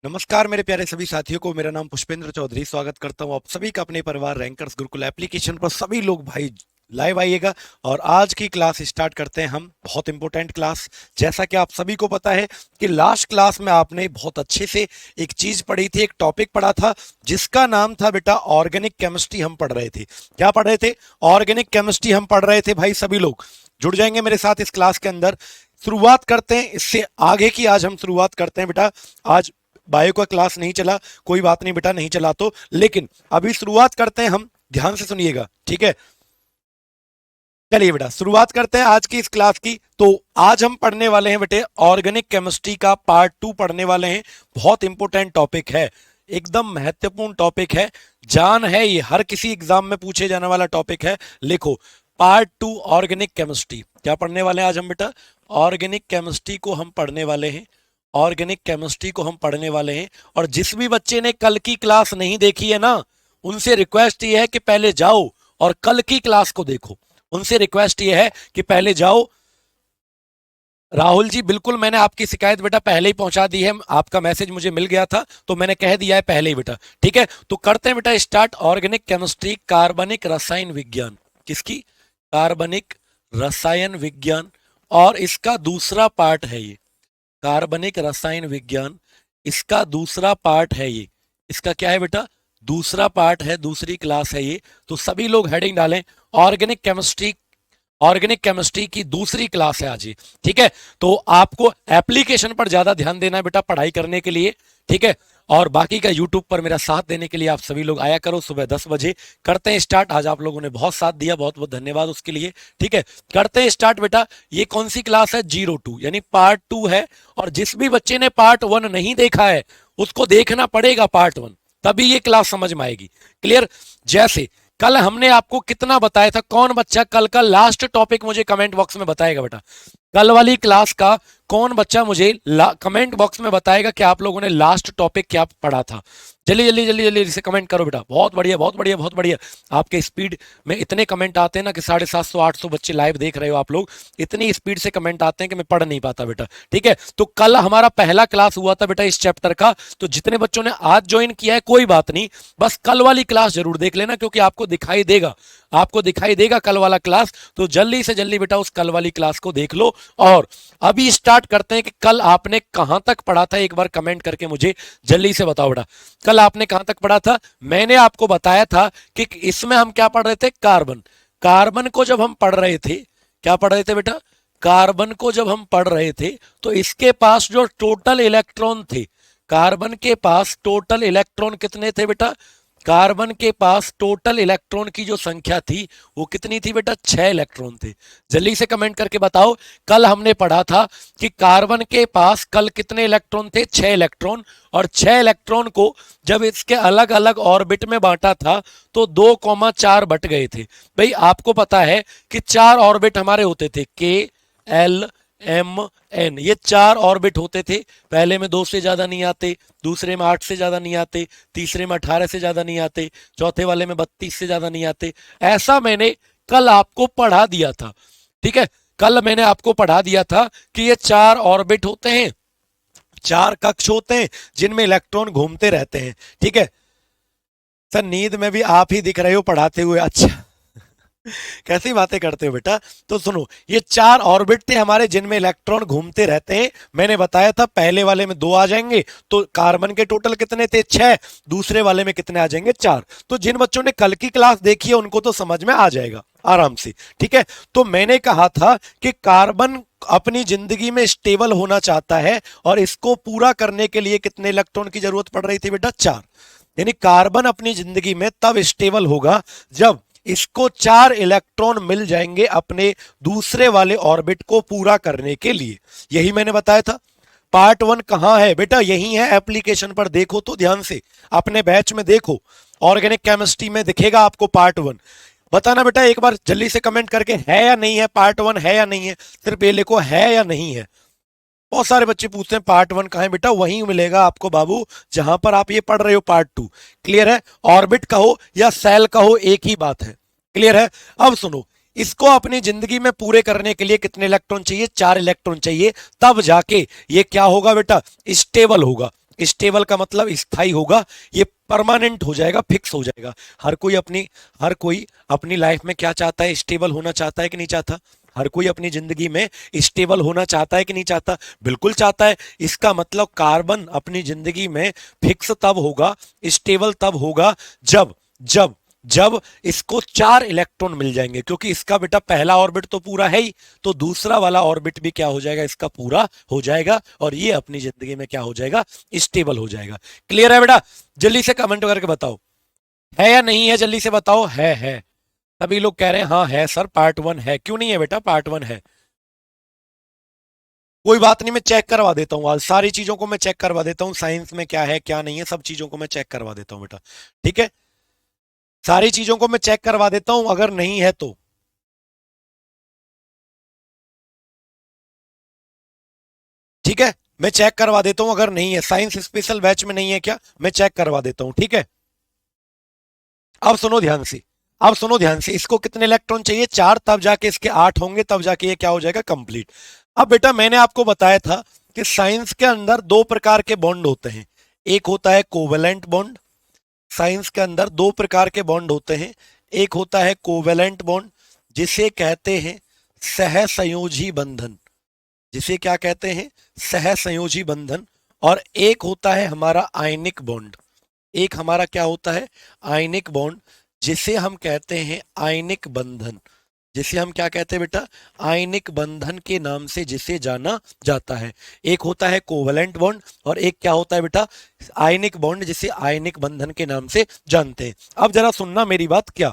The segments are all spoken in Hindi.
नमस्कार मेरे प्यारे सभी साथियों को। मेरा नाम पुष्पेंद्र चौधरी। स्वागत करता हूं आप सभी का अपने परिवार रैंकर्स गुरुकुल एप्लीकेशन पर। सभी लोग भाई लाइव आइएगा और आज की क्लास स्टार्ट करते हैं हम। बहुत इंपॉर्टेंट क्लास। जैसा कि आप सभी को पता है कि लास्ट क्लास में आपने बहुत अच्छे से एक चीज पढ़ी थी, एक टॉपिक पढ़ा था जिसका नाम था बेटा ऑर्गेनिक केमिस्ट्री। हम पढ़ रहे थे, क्या पढ़ रहे थे? ऑर्गेनिक केमिस्ट्री हम पढ़ रहे थे। भाई सभी लोग जुड़ जाएंगे मेरे साथ इस क्लास के अंदर। शुरुआत करते हैं इससे आगे की। आज हम शुरुआत करते हैं बेटा। आज बायो का क्लास नहीं चला, कोई बात नहीं बेटा, नहीं चला तो, लेकिन अभी शुरुआत करते हैं हम। ध्यान से सुनिएगा, ठीक है? चलिए बेटा शुरुआत करते हैं आज की इस क्लास की। तो आज हम पढ़ने वाले हैं बेटे ऑर्गेनिक केमिस्ट्री का पार्ट 2 पढ़ने वाले हैं। बहुत इंपॉर्टेंट टॉपिक है, एकदम महत्वपूर्ण टॉपिक है, जान है ये, हर किसी एग्जाम में पूछे जाने वाला टॉपिक है। लिखो पार्ट 2 ऑर्गेनिक केमिस्ट्री। क्या पढ़ने वाले हैं आज हम बेटा? ऑर्गेनिक केमिस्ट्री को हम पढ़ने वाले हैं। ऑर्गेनिक केमिस्ट्री को हम पढ़ने वाले हैं। और जिस भी बच्चे ने कल की क्लास नहीं देखी है ना, उनसे रिक्वेस्ट ये है कि पहले जाओ और कल की क्लास को देखो। उनसे रिक्वेस्ट ये है कि पहले जाओ। राहुल जी बिल्कुल, मैंने आपकी शिकायत बेटा पहले ही पहुंचा दी है। आपका मैसेज मुझे मिल गया था तो मैंने कह दिया है पहले ही बेटा, ठीक है? तो करते हैं बेटा स्टार्ट। ऑर्गेनिक केमिस्ट्री, कार्बनिक रसायन विज्ञान। किसकी? कार्बनिक रसायन विज्ञान। और इसका दूसरा पार्ट है ये, कार्बनिक रसायन विज्ञान। इसका दूसरा पार्ट है ये। इसका क्या है बेटा? दूसरा पार्ट है, दूसरी क्लास है ये। तो सभी लोग हेडिंग डालें ऑर्गेनिक केमिस्ट्री। ऑर्गेनिक केमिस्ट्री की दूसरी क्लास है आज ये, ठीक है? तो आपको एप्लीकेशन पर ज्यादा ध्यान देना है बेटा पढ़ाई करने के लिए, ठीक है? और बाकी का यूट्यूब पर मेरा साथ देने के लिए आप सभी लोग आया करो। सुबह 10 बजे करते हैं स्टार्ट। आज आप लोगों ने बहुत साथ दिया, बहुत बहुत धन्यवाद उसके लिए, ठीक है? करते हैं स्टार्ट बेटा। ये कौन सी क्लास है? 02 यानी पार्ट 2 है। और जिस भी बच्चे ने पार्ट 1 नहीं देखा है उसको देखना पड़ेगा पार्ट 1, तभी ये क्लास समझ में आएगी। क्लियर? जैसे कल हमने आपको कितना बताया था, कौन बच्चा कल का लास्ट टॉपिक मुझे कमेंट बॉक्स में बताएगा बेटा? कल वाली क्लास का कौन बच्चा मुझे कमेंट बॉक्स में बताएगा कि आप लोगों ने लास्ट टॉपिक क्या पढ़ा था? जल्दी जल्दी जल्दी जल्दी से कमेंट करो बेटा। बहुत बढ़िया, बहुत बढ़िया, बहुत बढ़िया। आपके स्पीड में इतने कमेंट आते हैं ना कि 750 800 बच्चे लाइव देख रहे हो आप लोग, इतनी स्पीड से कमेंट आते हैं कि मैं पढ़ नहीं पाता बेटा, ठीक है? तो कल हमारा पहला क्लास हुआ था बेटा इस चैप्टर का। तो जितने बच्चों ने आज ज्वाइन किया है कोई बात नहीं, बस कल वाली क्लास जरूर देख लेना, क्योंकि आपको दिखाई देगा, आपको दिखाई देगा कल वाला क्लास। तो जल्दी से जल्दी बेटा उस कल वाली क्लास को देख लो। और अभी स्टार्ट करते हैं कि कल आपने कहां तक पढ़ा था, एक बार कमेंट करके मुझे जल्दी से बताओ बेटा। कल आपने कहां तक पढ़ा था? मैंने आपको बताया था कि इसमें हम क्या पढ़ रहे थे? कार्बन। कार्बन को जब हम पढ़ रहे थे, क्या पढ़ रहे थे बेटा? कार्बन को जब हम पढ़ रहे थे तो इसके पास जो टोटल इलेक्ट्रॉन थे, कार्बन के पास टोटल इलेक्ट्रॉन कितने थे बेटा? कार्बन के पास टोटल इलेक्ट्रॉन की जो संख्या थी वो कितनी थी बेटा? 6 इलेक्ट्रॉन थे। जल्दी से कमेंट करके बताओ। कल हमने पढ़ा था कि कार्बन के पास कल कितने इलेक्ट्रॉन थे? 6 इलेक्ट्रॉन। और 6 इलेक्ट्रॉन को जब इसके अलग अलग ऑर्बिट में बांटा था तो 2,4 बट गए थे। भाई आपको पता है कि 4 ऑर्बिट हमारे होते थे, के एल एम एन, ये 4 ऑर्बिट होते थे। पहले में 2 से ज्यादा नहीं आते, दूसरे में 8 से ज्यादा नहीं आते, तीसरे में 18 से ज्यादा नहीं आते, चौथे वाले में 32 से ज्यादा नहीं आते। ऐसा मैंने कल आपको पढ़ा दिया था, ठीक है? कल मैंने आपको पढ़ा दिया था कि ये 4 ऑर्बिट होते हैं, 4 कक्ष होते हैं जिनमें इलेक्ट्रॉन घूमते रहते हैं, ठीक है? सर नींद में भी आप ही दिख रहे हो पढ़ाते हुए, अच्छा। कैसी बातें करते हो बेटा? तो सुनो, ये 4 ऑर्बिट थे हमारे जिनमें इलेक्ट्रॉन घूमते रहते हैं। मैंने बताया था पहले वाले में 2 आ जाएंगे, तो कार्बन के टोटल कितने थे? 6। दूसरे वाले में कितने आ जाएंगे? 4। तो जिन बच्चों ने कल की क्लास देखी है उनको तो समझ में आ जाएगा आराम से, ठीक है? तो मैंने कहा था कि कार्बन अपनी जिंदगी में स्टेबल होना चाहता है और इसको पूरा करने के लिए कितने इलेक्ट्रॉन की जरूरत पड़ रही थी बेटा? 4। यानी कार्बन अपनी जिंदगी में तब स्टेबल होगा जब इसको 4 इलेक्ट्रॉन मिल जाएंगे अपने दूसरे वाले ऑर्बिट को पूरा करने के लिए। यही मैंने बताया था। पार्ट 1 कहां है बेटा? यही है, एप्लीकेशन पर देखो तो ध्यान से, अपने बैच में देखो, ऑर्गेनिक केमिस्ट्री में दिखेगा आपको पार्ट 1। बताना बेटा एक बार जल्दी से कमेंट करके, है या नहीं है? पार्ट 1 है या नहीं है? सिर्फ ये लिखो है या नहीं है। बहुत सारे बच्चे पूछते हैं पार्ट 1 कहां है बेटा? वहीं मिलेगा आपको बाबू जहां पर आप ये पढ़ रहे हो पार्ट 2। क्लियर है? ऑर्बिट कहो या सेल कहो, एक ही बात है। क्लियर है? अब सुनो, इसको अपनी जिंदगी में पूरे करने के लिए कितने इलेक्ट्रॉन चाहिए? 4 इलेक्ट्रॉन चाहिए, तब जाके ये क्या होगा बेटा? स्टेबल होगा। स्टेबल का मतलब स्थायी होगा, ये परमानेंट हो जाएगा, फिक्स हो जाएगा। हर कोई अपनी लाइफ में क्या चाहता है, स्टेबल होना चाहता है कि नहीं चाहता? हर कोई अपनी जिंदगी में स्टेबल होना चाहता है कि नहीं चाहता? बिल्कुल चाहता है। इसका मतलब कार्बन अपनी जिंदगी में फिक्स तब होगा, स्टेबल तब होगा जब जब जब इसको 4 इलेक्ट्रॉन मिल जाएंगे, क्योंकि इसका बेटा पहला ऑर्बिट तो पूरा है ही, तो दूसरा वाला ऑर्बिट भी क्या हो जाएगा, इसका पूरा हो जाएगा, और ये अपनी जिंदगी में क्या हो जाएगा, स्टेबल हो जाएगा। क्लियर है बेटा? जल्दी से कमेंट करके बताओ, है या नहीं है? जल्दी से बताओ, है। सभी लोग कह रहे हैं हाँ है सर, पार्ट 1 है। क्यों नहीं है बेटा? पार्ट 1 है। कोई बात नहीं, मैं चेक करवा देता हूँ, आज सारी चीजों को मैं चेक करवा देता हूँ, साइंस में क्या है क्या नहीं है, सब चीजों को मैं चेक करवा देता हूँ बेटा। ठीक है, सारी चीजों को मैं चेक करवा देता हूं, अगर नहीं है तो। ठीक है, मैं चेक करवा देता हूं, अगर नहीं है, साइंस स्पेशल बैच में नहीं है क्या, मैं चेक करवा देता हूं। ठीक है, अब सुनो ध्यान से, अब सुनो ध्यान से, इसको कितने इलेक्ट्रॉन चाहिए? 4, तब जाके इसके 8 होंगे, तब जाके ये क्या हो जाएगा, कंप्लीट। अब बेटा मैंने आपको बताया था कि साइंस के अंदर 2 प्रकार के बॉन्ड होते हैं। एक होता है कोवेलेंट बॉन्ड, साइंस के अंदर 2 प्रकार के बॉन्ड होते हैं। एक होता है कोवेलेंट बॉन्ड, जिसे कहते हैं सहसंयोजी बंधन, जिसे क्या कहते हैं, सहसंयोजी बंधन। और एक होता है हमारा आयनिक बॉन्ड, एक हमारा क्या होता है, आयनिक बॉन्ड, जिसे हम कहते हैं आयनिक बंधन, जिसे हम क्या कहते हैं बेटा, आयनिक बंधन के नाम से जिसे जाना जाता है। एक होता है कोवलेंट बॉन्ड, और एक क्या होता है बेटा, आयनिक बॉन्ड, जिसे आयनिक बंधन के नाम से जानते हैं। अब जरा सुनना मेरी बात, क्या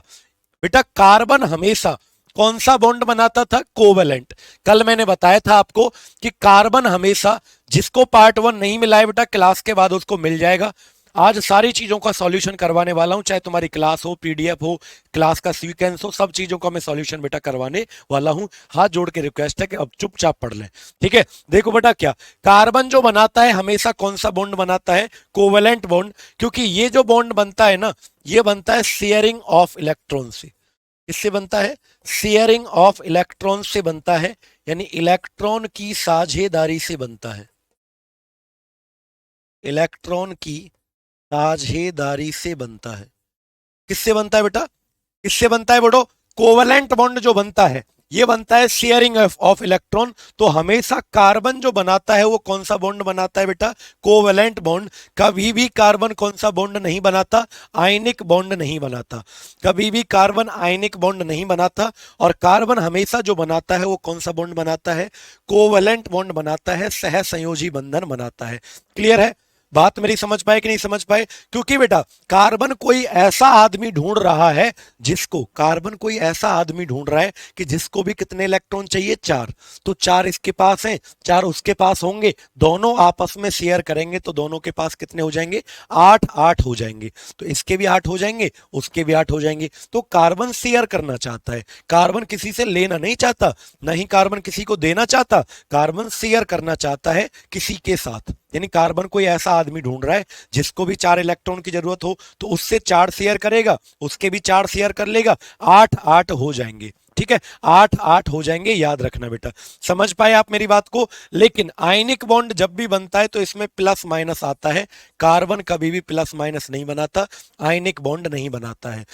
बेटा, कार्बन हमेशा कौन सा बॉन्ड बनाता था, कोवेलेंट। कल मैंने बताया था आपको कि कार्बन हमेशा, जिसको पार्ट 1 नहीं मिला है बेटा, क्लास के बाद उसको मिल जाएगा। आज सारी चीजों का सॉल्यूशन करवाने वाला हूं, चाहे तुम्हारी क्लास हो, पीडीएफ हो, क्लास का सीक्वेंस हो, सब चीजों का मैं सॉल्यूशन बेटा करवाने वाला हूं। हाथ जोड़ के रिक्वेस्ट है कि अब चुपचाप पढ़ लें। ठीक है, देखो बेटा, क्या कार्बन जो बनाता है हमेशा कौन सा बॉन्ड बनाता है, कोवेलेंट बॉन्ड, क्योंकि ये जो बॉन्ड बनता है ना, ये बनता है शेयरिंग ऑफ इलेक्ट्रॉन से। किससे बनता है, शेयरिंग ऑफ इलेक्ट्रॉन से बनता है, यानी इलेक्ट्रॉन की साझेदारी से बनता है, इलेक्ट्रॉन की साझेदारी से बनता है। किससे बनता है बेटा, किससे बनता है बेटो, कोवलेंट बॉन्ड जो बनता है, ये बनता है शेयरिंग ऑफ इलेक्ट्रॉन। तो हमेशा कार्बन जो बनाता है वो कौन सा बॉन्ड बनाता है बेटा, कोवलेंट बॉन्ड। कभी भी कार्बन कौन सा बॉन्ड नहीं बनाता, आयनिक बॉन्ड नहीं बनाता, कभी भी कार्बन आयनिक बॉन्ड नहीं बनाता। और कार्बन हमेशा जो बनाता है वो कौन सा बॉन्ड बनाता है, कोवलेंट बॉन्ड बनाता है, सहसंयोजी बंधन बनाता है। क्लियर है? बात मेरी समझ पाए कि नहीं समझ पाए? क्योंकि बेटा कार्बन कोई ऐसा आदमी ढूंढ रहा है, जिसको, कार्बन कोई ऐसा आदमी ढूंढ रहा है कि जिसको भी कितने इलेक्ट्रॉन चाहिए, 4। तो 4 इसके पास हैं, 4 उसके पास होंगे, दोनों आपस में शेयर करेंगे तो दोनों के पास कितने हो जाएंगे, 8 8 हो जाएंगे। तो इसके भी 8 हो जाएंगे, उसके भी 8 हो जाएंगे। तो कार्बन शेयर करना चाहता है, कार्बन किसी से लेना नहीं चाहता, नहीं कार्बन किसी को देना चाहता, कार्बन शेयर करना चाहता है किसी के साथ। यानी कार्बन कोई ऐसा आदमी ढूंढ रहा है जिसको भी 4 इलेक्ट्रॉन की जरूरत हो, तो उससे 4 शेयर करेगा, उसके भी 4 शेयर कर लेगा, 8 8 हो जाएंगे। ठीक है, 8 8 हो जाएंगे, याद रखना बेटा। समझ पाए आप मेरी बात को? लेकिन आयनिक बॉन्ड जब भी बनता है तो इसमें प्लस माइनस आता है, कार्बन कभी भी प्लस माइनस नहीं बनाता, आयनिक बॉन्ड नहीं बनाता है।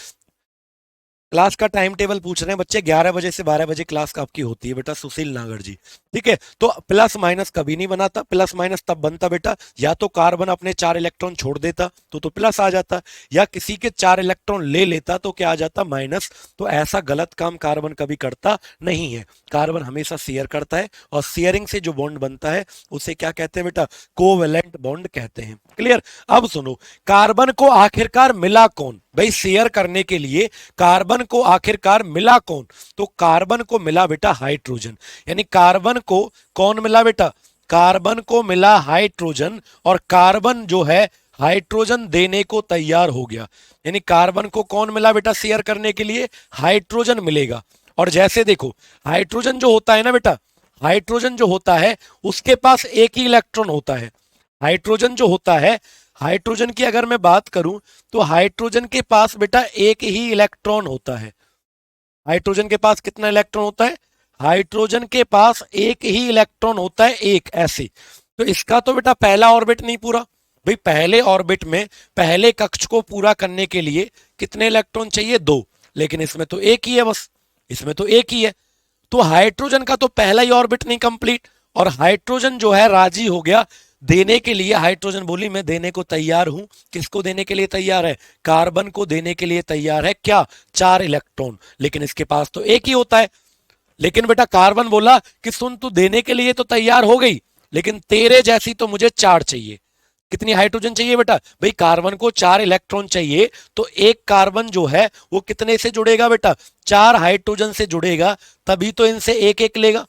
क्लास का टाइम टेबल पूछ रहे हैं बच्चे, 11 बजे से 12 बजे क्लास आपकी होती है बेटा, सुशील नागर जी। ठीक है, तो प्लस माइनस कभी नहीं बनाता, प्लस माइनस तब बनता बेटा, या तो कार्बन अपने 4 इलेक्ट्रॉन छोड़ देता तो प्लस आ जाता, या किसी के 4 इलेक्ट्रॉन ले लेता तो क्या आ जाता, माइनस। तो ऐसा गलत काम कार्बन कभी करता नहीं है, कार्बन हमेशा शेयर करता है, और शेयरिंग से जो बॉन्ड बनता है उसे क्या कहते हैं बेटा, कोवेलेंट बॉन्ड कहते हैं। क्लियर? अब सुनो, कार्बन को आखिरकार मिला कौन, भाई शेयर करने के लिए कार्बन को आखिरकार मिला कौन, तो कार्बन को मिला बेटा हाइड्रोजन। यानी कार्बन को कौन मिला बेटा, कार्बन को मिला हाइड्रोजन, और कार्बन जो है हाइड्रोजन देने को तैयार हो गया। यानी कार्बन को कौन मिला बेटा शेयर करने के लिए, हाइड्रोजन मिलेगा। और जैसे देखो, हाइड्रोजन जो होता है ना बेटा, हाइड्रोजन जो होता है उसके पास एक ही इलेक्ट्रॉन होता है। हाइड्रोजन जो होता है, हाइड्रोजन की अगर मैं बात करूं, तो हाइड्रोजन के पास बेटा एक ही इलेक्ट्रॉन होता है। हाइड्रोजन के पास कितना इलेक्ट्रॉन होता है, हाइड्रोजन के पास एक ही इलेक्ट्रॉन होता है, एक, ऐसे। तो इसका तो बेटा पहला ऑर्बिट नहीं पूरा, भाई पहले ऑर्बिट में पहले कक्ष को पूरा करने के लिए कितने इलेक्ट्रॉन चाहिए? 2। लेकिन इसमें तो एक ही है, बस इसमें तो एक ही है। तो हाइड्रोजन का तो पहला ही ऑर्बिट नहीं कंप्लीट, और हाइड्रोजन जो है राजी हो गया देने के लिए। हाइड्रोजन बोली मैं देने को तैयार हूं। किसको देने के लिए तैयार है? कार्बन को देने के लिए तैयार है। क्या? 4 इलेक्ट्रॉन। लेकिन इसके पास तो एक ही होता है। लेकिन बेटा कार्बन बोला कि सुन, तू देने के लिए तो तैयार हो गई, लेकिन तेरे जैसी तो मुझे 4 चाहिए। कितनी हाइड्रोजन चाहिए बेटा? भाई कार्बन को 4 इलेक्ट्रॉन चाहिए, तो एक कार्बन जो है वो कितने से जुड़ेगा बेटा? 4 हाइड्रोजन से जुड़ेगा, तभी तो इनसे एक एक लेगा,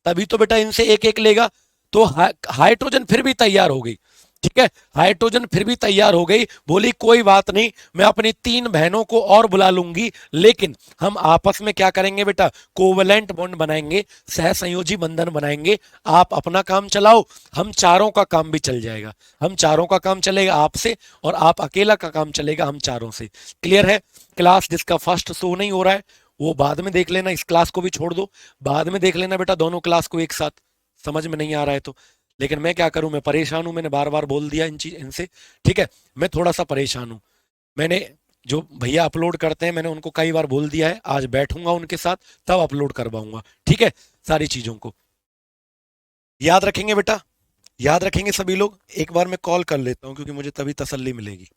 तभी तो बेटा इनसे एक एक लेगा। तो हाइड्रोजन फिर भी तैयार हो गई। ठीक है, हाइड्रोजन फिर भी तैयार हो गई। बोली कोई बात नहीं, मैं अपनी 3 बहनों को और बुला लूंगी, लेकिन हम आपस में क्या करेंगे बेटा? कोवलेंट बॉन्ड बनाएंगे, सहसंयोजी बंधन बनाएंगे। आप अपना काम चलाओ, हम चारों का काम भी चल जाएगा। हम चारों का काम चलेगा आपसे, और आप अकेला का काम चलेगा हम चारों से। क्लियर है? क्लास जिसका फर्स्ट शो नहीं हो रहा है वो बाद में देख लेना, इस क्लास को भी छोड़ दो, बाद में देख लेना बेटा दोनों क्लास को एक साथ। समझ में नहीं आ रहा है तो। लेकिन मैं क्या करूं, मैं परेशान हूं, मैंने बार बार बोल दिया इनसे। ठीक है, मैं थोड़ा सा परेशान हूं। मैंने जो भैया अपलोड करते हैं मैंने उनको कई बार बोल दिया है, आज बैठूंगा उनके साथ तब अपलोड करवाऊंगा। ठीक है, सारी चीजों को याद रखेंगे बेटा, याद रखेंगे सभी लोग। एक बार मैं कॉल कर लेता हूं क्योंकि मुझे तभी तसल्ली मिलेगी।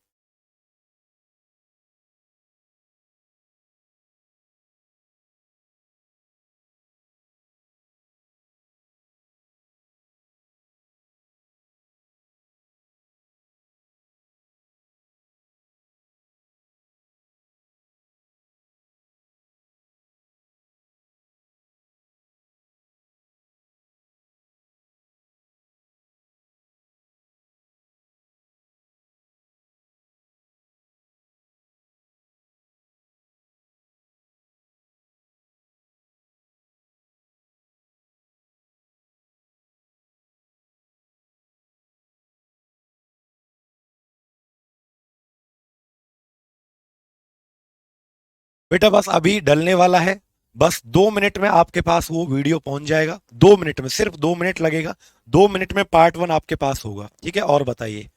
बेटा बस अभी डलने वाला है, बस 2 मिनट में आपके पास वो वीडियो पहुंच जाएगा। 2 मिनट में, सिर्फ 2 मिनट लगेगा। 2 मिनट में पार्ट 1 आपके पास होगा। ठीक है, और बताइए,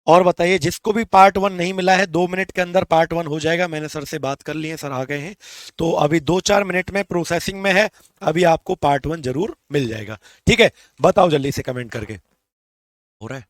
और बताइए जिसको भी पार्ट 1 नहीं मिला है, 2 मिनट के अंदर पार्ट 1 हो जाएगा। मैंने सर से बात कर ली है, सर आ गए हैं, तो अभी 2-4 मिनट में प्रोसेसिंग में है। अभी आपको पार्ट 1 जरूर मिल जाएगा। ठीक है, बताओ जल्दी से कमेंट करके। हो रहा है?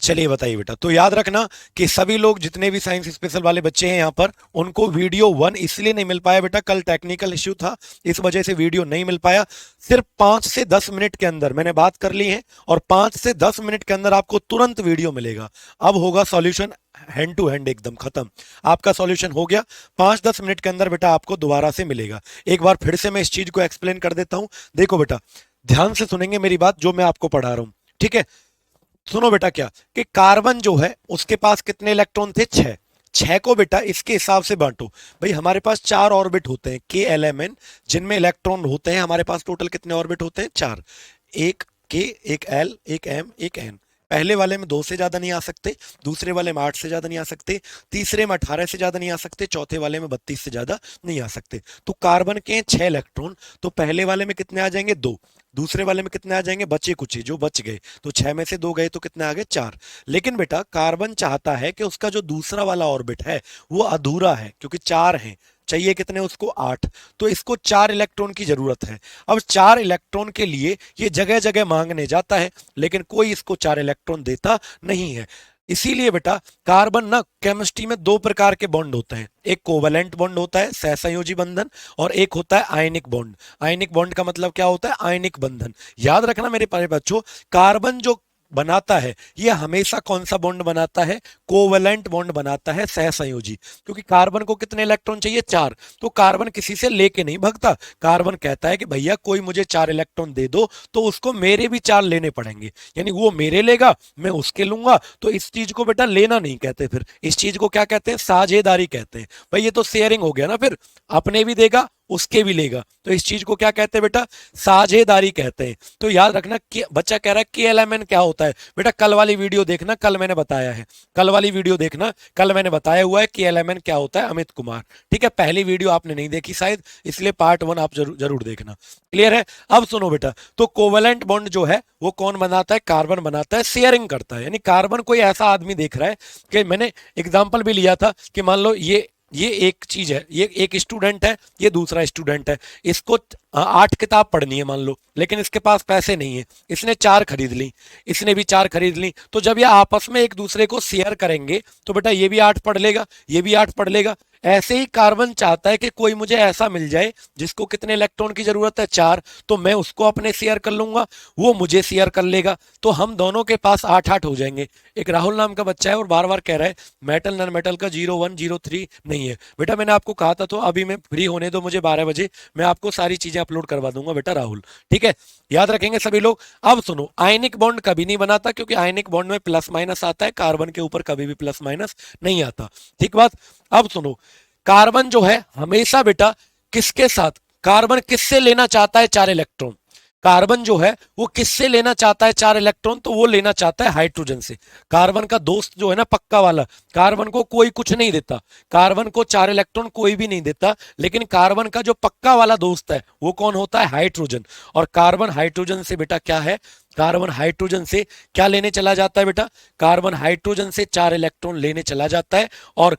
चलिए बताइए बेटा। तो याद रखना कि सभी लोग जितने भी साइंस स्पेशल वाले बच्चे हैं यहाँ पर, उनको वीडियो 1 इसलिए नहीं मिल पाया बेटा, कल टेक्निकल इश्यू था, इस वजह से वीडियो नहीं मिल पाया। सिर्फ 5 से 10 मिनट के अंदर मैंने बात कर ली है, और 5 से 10 मिनट के अंदर आपको तुरंत वीडियो मिलेगा। अब होगा सॉल्यूशन हैंड टू हैंड, एकदम खत्म। आपका सॉल्यूशन हो गया, 5-10 मिनट के अंदर बेटा आपको दोबारा से मिलेगा। एक बार फिर से मैं इस चीज को एक्सप्लेन कर देता हूं। देखो बेटा, ध्यान से सुनेंगे मेरी बात जो मैं आपको पढ़ा रहा हूं। ठीक है, सुनो बेटा, क्या कि कार्बन जो है उसके पास कितने इलेक्ट्रॉन थे? 6। 6 को बेटा इसके हिसाब से बांटो। भाई हमारे पास 4 ऑर्बिट होते हैं KLMN, जिनमें इलेक्ट्रॉन होते हैं। हमारे पास टोटल कितने ऑर्बिट होते हैं? 4। एक K, एक L, एक M, एक N। पहले वाले में 2 से ज्यादा नहीं आ सकते, दूसरे वाले में 8 से ज्यादा नहीं आ सकते, तीसरे में 18 से ज्यादा नहीं आ सकते, चौथे वाले में 32 से ज्यादा नहीं आ सकते। तो कार्बन के 6 इलेक्ट्रॉन, तो पहले वाले में कितने आ जाएंगे? 2। दूसरे वाले में कितने आ जाएंगे? बचे कुछ ही, जो बच गए। तो 6 में से 2 गए तो कितने आ गए? 4। लेकिन बेटा कार्बन चाहता है कि उसका जो दूसरा वाला ऑर्बिट है वो अधूरा है, क्योंकि 4 है, चाहिए कितने उसको? 8। तो इसको 4 इलेक्ट्रॉन की जरूरत है। अब 4 इलेक्ट्रॉन के लिए ये जगह जगह मांगने जाता है, लेकिन कोई इसको 4 इलेक्ट्रॉन देता नहीं है। इसीलिए बेटा कार्बन ना, केमिस्ट्री में 2 प्रकार के बॉन्ड होते हैं। एक कोवलेंट बॉन्ड होता है, सहसंयोजी बंधन, और एक होता है आयनिक बॉन्ड। आयनिक बॉन्ड का मतलब क्या होता है? आयनिक बंधन। याद रखना मेरे प्यारे बच्चों, कार्बन जो बनाता है ये हमेशा कौन सा बॉन्ड बनाता है? कोवलेंट बॉन्ड बनाता है, सहसंयोजी। क्योंकि कार्बन को कितने इलेक्ट्रॉन चाहिए? 4। तो कार्बन किसी से लेके नहीं भगता। कार्बन कहता है कि भैया कोई मुझे 4 इलेक्ट्रॉन दे दो, तो उसको मेरे भी 4 लेने पड़ेंगे। यानी वो मेरे लेगा, मैं उसके लूंगा। तो इस चीज को बेटा लेना नहीं कहते, फिर इस चीज को क्या कहते हैं? साझेदारी कहते हैं। भाई ये तो शेयरिंग हो गया ना, फिर अपने भी देगा उसके भी लेगा। तो इस चीज को क्या कहते हैं बेटा, साझेदारी कहते हैं। तो याद रखना कि बच्चा कह रहा है KLMN क्या होता है, बेटा कल वाली वीडियो देखना, कल मैंने बताया है, कल वाली वीडियो देखना, कल मैंने बताया हुआ है KLMN क्या होता है, अमित कुमार। ठीक है, पहली वीडियो आपने नहीं देखी शायद, इसलिए पार्ट 1 आप जरूर जरूर देखना। क्लियर है? अब सुनो बेटा, तो कोवेलेंट बॉन्ड जो है वो कौन बनाता है, कार्बन बनाता है, शेयरिंग करता है। यानी कार्बन कोई ऐसा आदमी देख रहा है कि मैंने एग्जांपल भी लिया था कि मान लो ये एक चीज है, ये एक स्टूडेंट है, ये दूसरा स्टूडेंट है, इसको 8 किताब पढ़नी है मान लो, लेकिन इसके पास पैसे नहीं है, इसने 4 खरीद ली, इसने भी 4 खरीद ली। तो जब ये आपस में एक दूसरे को शेयर करेंगे तो बेटा ये भी 8 पढ़ लेगा, ये भी 8 पढ़ लेगा। ऐसे ही कार्बन चाहता है कि कोई मुझे ऐसा मिल जाए जिसको कितने इलेक्ट्रॉन की जरूरत है, 4, तो मैं उसको अपने शेयर कर लूंगा, वो मुझे शेयर कर लेगा, तो हम दोनों के पास 8-8 हो जाएंगे। एक राहुल नाम का बच्चा है और बार बार कह रहा है मेटल नॉन मेटल का 01 03 नहीं है। बेटा मैंने आपको कहा था, तो अभी मैं फ्री होने दो मुझे 12 बजे, मैं आपको सारी चीजें अपलोड करवा दूंगा बेटा राहुल। ठीक है, याद रखेंगे सभी लोग। अब सुनो, आयनिक बॉन्ड कभी नहीं बनाता, क्योंकि आयनिक बॉन्ड में प्लस माइनस आता है, कार्बन के ऊपर कभी भी प्लस माइनस नहीं आता। ठीक बात। अब सुनो, कार्बन जो है हमेशा बेटा किसके साथ, कार्बन किससे लेना चाहता है 4 इलेक्ट्रॉन, कार्बन जो है वो किससे लेना चाहता है 4 इलेक्ट्रॉन, तो वो लेना चाहता है हाइड्रोजन से। कार्बन का दोस्त जो है ना पक्का वाला, कार्बन को कोई कुछ नहीं देता, कार्बन को 4 इलेक्ट्रॉन कोई भी नहीं देता, लेकिन कार्बन का जो पक्का वाला दोस्त है वो कौन होता है, हाइड्रोजन। और कार्बन हाइड्रोजन से बेटा क्या है, कार्बन हाइड्रोजन से क्या लेने चला जाता है बेटा, कार्बन हाइड्रोजन से 4 इलेक्ट्रॉन लेने चला जाता है। और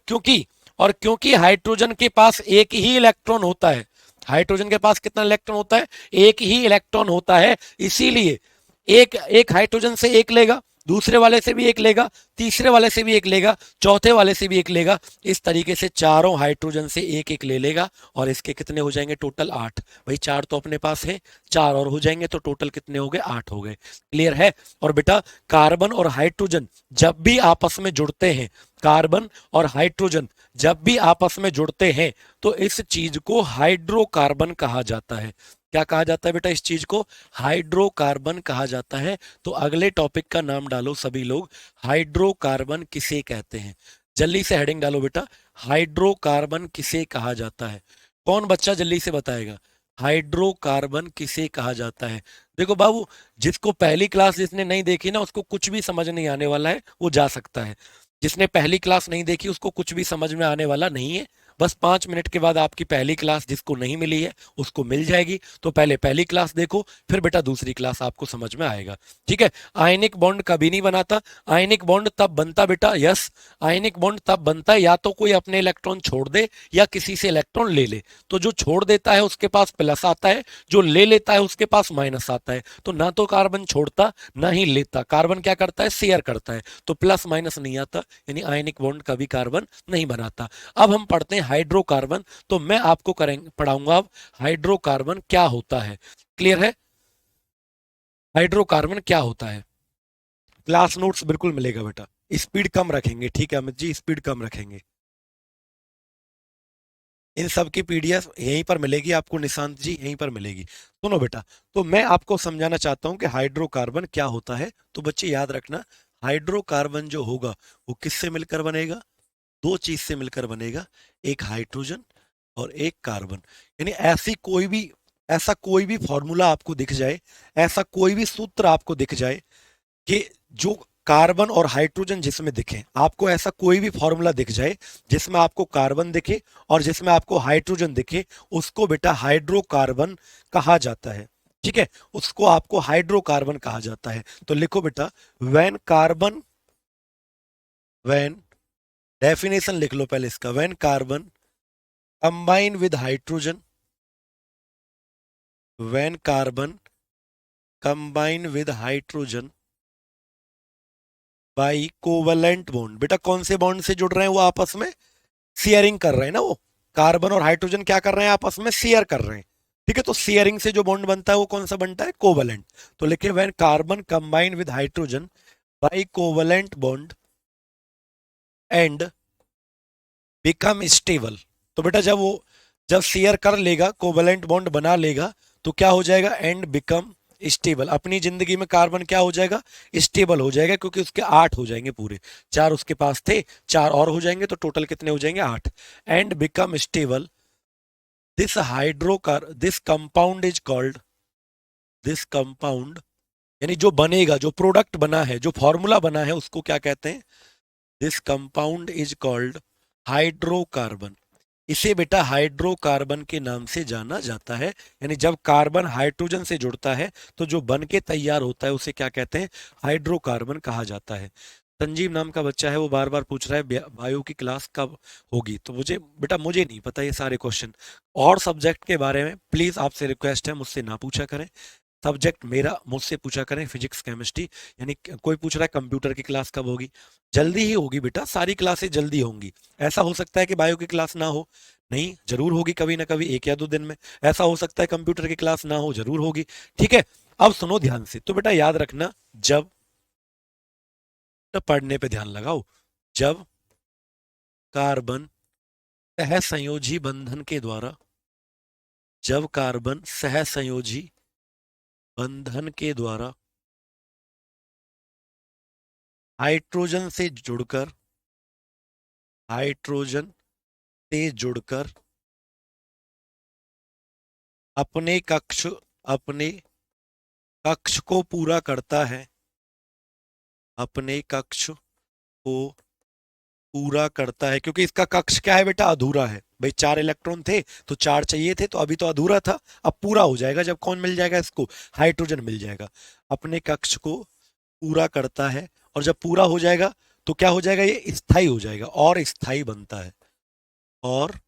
क्योंकि हाइड्रोजन के पास एक ही इलेक्ट्रॉन होता है, हाइड्रोजन के पास कितना इलेक्ट्रॉन होता है, एक ही इलेक्ट्रॉन होता है, इसीलिए एक एक हाइड्रोजन से एक लेगा, दूसरे वाले से भी एक लेगा, तीसरे वाले से भी एक लेगा, चौथे वाले से भी एक लेगा, इस तरीके से चारों हाइड्रोजन से एक एक ले लेगा। और इसके कितने हो जाएंगे टोटल 8। भाई 4 तो अपने पास है, 4 और हो जाएंगे तो टोटल कितने हो गए, 8 हो गए। क्लियर है? और बेटा कार्बन और हाइड्रोजन जब भी आपस में जुड़ते हैं, कार्बन और हाइड्रोजन जब भी आपस में जुड़ते हैं तो इस चीज को हाइड्रोकार्बन कहा जाता है। क्या कहा जाता है बेटा, इस चीज को हाइड्रोकार्बन कहा जाता है। तो अगले टॉपिक का नाम डालो सभी लोग, हाइड्रोकार्बन किसे कहते हैं। जल्दी से हेडिंग डालो बेटा, हाइड्रोकार्बन किसे कहा जाता है। कौन बच्चा जल्दी से बताएगा, हाइड्रोकार्बन किसे कहा जाता है। देखो बाबू, जिसको पहली क्लास जिसने नहीं देखी ना उसको कुछ भी समझ नहीं आने वाला है, वो जा सकता है। जिसने पहली क्लास नहीं देखी उसको कुछ भी समझ में आने वाला नहीं है। बस 5 मिनट के बाद आपकी पहली क्लास जिसको नहीं मिली है उसको मिल जाएगी। तो पहले पहली क्लास देखो, फिर बेटा दूसरी क्लास आपको समझ में आएगा। ठीक है, आयनिक बॉन्ड कभी नहीं बनाता। आयनिक बॉन्ड तब बनता बेटा, यस, आयनिक बॉन्ड तब बनता है या तो कोई अपने इलेक्ट्रॉन छोड़ दे या किसी से इलेक्ट्रॉन ले ले। तो जो छोड़ देता है उसके पास प्लस आता है, जो ले लेता है उसके पास माइनस आता है। तो ना तो कार्बन छोड़ता ना ही लेता, कार्बन क्या करता है, शेयर करता है। तो प्लस माइनस नहीं आता, यानी आयनिक बॉन्ड कभी कार्बन नहीं बनाता। अब हम पढ़ते हैं हाइड्रोकार्बन। तो मैं आपको पढ़ाऊंगा अब हाइड्रोकार्बन क्या होता है। क्लियर है? हाइड्रोकार्बन क्या होता है, क्लास नोट्स बिल्कुल मिलेगा बेटा, स्पीड कम रखेंगे। ठीक है अमित जी, स्पीड कम रखेंगे। इन सब की पीडीएफ यहीं पर मिलेगी आपको, निशांत जी यहीं पर मिलेगी। सुनो बेटा, तो मैं आपको समझाना चाहता हूं कि हाइड्रोकार्बन क्या होता है। तो बच्चे याद रखना, हाइड्रोकार्बन जो होगा वो किससे मिलकर बनेगा, 2 चीज से मिलकर बनेगा, एक हाइड्रोजन और एक कार्बन। यानी ऐसा कोई भी फॉर्मूला आपको दिख जाए, ऐसा कोई भी सूत्र आपको दिख जाए कि जो कार्बन और हाइड्रोजन जिसमें दिखे, आपको ऐसा कोई भी फॉर्मूला दिख जाए जिसमें आपको कार्बन दिखे और जिसमें आपको हाइड्रोजन दिखे, उसको बेटा हाइड्रोकार्बन कहा जाता है। ठीक है, उसको आपको हाइड्रोकार्बन कहा जाता है। तो लिखो बेटा, व्हेन डेफिनेशन लिख लो पहले इसका, when carbon combine with hydrogen, when carbon combine with hydrogen by covalent bond. बेटा कौन से बॉन्ड से जुड़ रहे हैं वो आपस में, शेयरिंग कर रहे हैं ना, वो कार्बन और हाइड्रोजन क्या कर रहे हैं, आपस में शेयर कर रहे हैं। ठीक है, तो शेयरिंग से जो बॉन्ड बनता है वो कौन सा बनता है, कोवलेंट। तो लिखे when carbon combine with hydrogen by covalent bond and become stable. तो बेटा जब शेयर कर लेगा, कोवलेंट बॉन्ड बना लेगा, तो क्या हो जाएगा, एंड बिकम स्टेबल। अपनी जिंदगी में कार्बन क्या हो जाएगा, स्टेबल हो जाएगा, क्योंकि उसके 8 हो जाएंगे पूरे, 4 उसके पास थे, 4 और हो जाएंगे तो टोटल कितने हो जाएंगे, 8। And become stable, this compound is called, this compound यानी जो बनेगा, जो प्रोडक्ट बना है, जो फॉर्मूला बना है, उसको क्या कहते हैं? This compound is called hydrocarbon. इसे बेटा हाइड्रोकार्बन के नाम से जाना जाता है। यानी जब कार्बन हाइड्रोजन से जुड़ता है तो जो बन के तैयार होता है उसे क्या कहते हैं? हाइड्रोकार्बन कहा जाता है। संजीव नाम का बच्चा है, वो बार बार पूछ रहा है बायो की क्लास कब होगी। तो मुझे बेटा मुझे नहीं पता ये सारे क्वेश्चन। और सब्जेक्ट के बारे में प्लीज आपसे रिक्वेस्ट है, मुझसे ना पूछा करें। सब्जेक्ट मेरा मुझसे पूछा करें, फिजिक्स केमिस्ट्री। यानी कोई पूछ रहा है कंप्यूटर की क्लास कब होगी, जल्दी ही होगी बेटा, सारी क्लासेस जल्दी होंगी। ऐसा हो सकता है कि बायो की क्लास ना हो, नहीं, जरूर होगी कभी ना कभी, 1 या 2 दिन में। ऐसा हो सकता है कंप्यूटर की क्लास ना हो, जरूर होगी। ठीक है, अब सुनो ध्यान से। तो बेटा याद रखना, जब, तो पढ़ने पे ध्यान लगाओ, जब कार्बन सहसंयोजी बंधन के द्वारा, जब कार्बन सहसंयोजी बंधन के द्वारा हाइड्रोजन से जुड़कर, हाइड्रोजन से जुड़कर अपने कक्ष, अपने कक्ष को पूरा करता है, अपने कक्ष को पूरा करता है। क्योंकि इसका कक्ष क्या है बेटा? अधूरा है। भाई 4 इलेक्ट्रॉन थे तो 4 चाहिए थे, तो अभी तो अधूरा था, अब पूरा हो जाएगा जब कौन मिल जाएगा इसको? हाइड्रोजन मिल जाएगा। अपने कक्ष को पूरा करता है, और जब पूरा हो जाएगा तो क्या हो जाएगा? ये स्थायी हो जाएगा, और स्थायी बनता है, और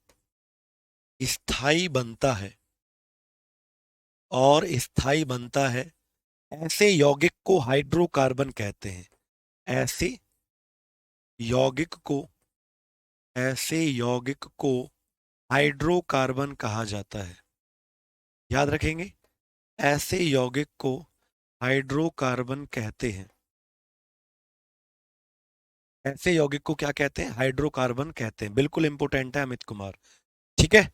स्थायी बनता है, और स्थायी बनता है। ऐसे यौगिक को हाइड्रोकार्बन कहते हैं। ऐसे यौगिक को, ऐसे यौगिक को हाइड्रोकार्बन कहा जाता है। याद रखेंगे, ऐसे यौगिक को हाइड्रोकार्बन कहते हैं। ऐसे यौगिक को क्या कहते हैं? हाइड्रोकार्बन कहते हैं। बिल्कुल इंपोर्टेंट है अमित कुमार। ठीक है,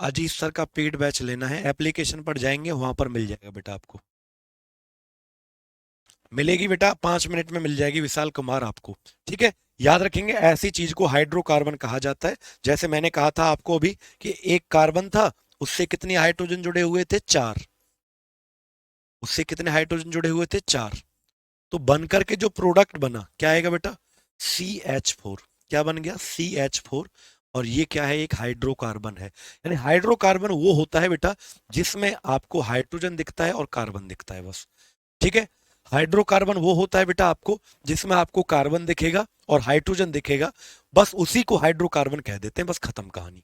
अजीत सर का पेड बैच लेना है, एप्लीकेशन पर जाएंगे, वहां पर मिल जाएगा बेटा आपको, मिलेगी बेटा, 5 मिनट में मिल जाएगी विशाल कुमार आपको। ठीक है, याद रखेंगे, ऐसी चीज को हाइड्रोकार्बन कहा जाता है। जैसे मैंने कहा था आपको अभी कि एक कार्बन था, उससे कितने हाइड्रोजन जुड़े हुए थे? 4। उससे कितने हाइड्रोजन जुड़े हुए थे? 4। तो बनकर के जो प्रोडक्ट बना क्या आएगा बेटा? CH4। क्या बन गया? CH4। और ये क्या है? एक हाइड्रोकार्बन है। यानी हाइड्रोकार्बन वो होता है बेटा जिसमें आपको हाइड्रोजन दिखता है और कार्बन दिखता है, बस। ठीक है, हाइड्रोकार्बन वो होता है बेटा आपको जिसमें आपको कार्बन दिखेगा और हाइड्रोजन दिखेगा, बस उसी को हाइड्रोकार्बन कह देते हैं, बस खत्म कहानी।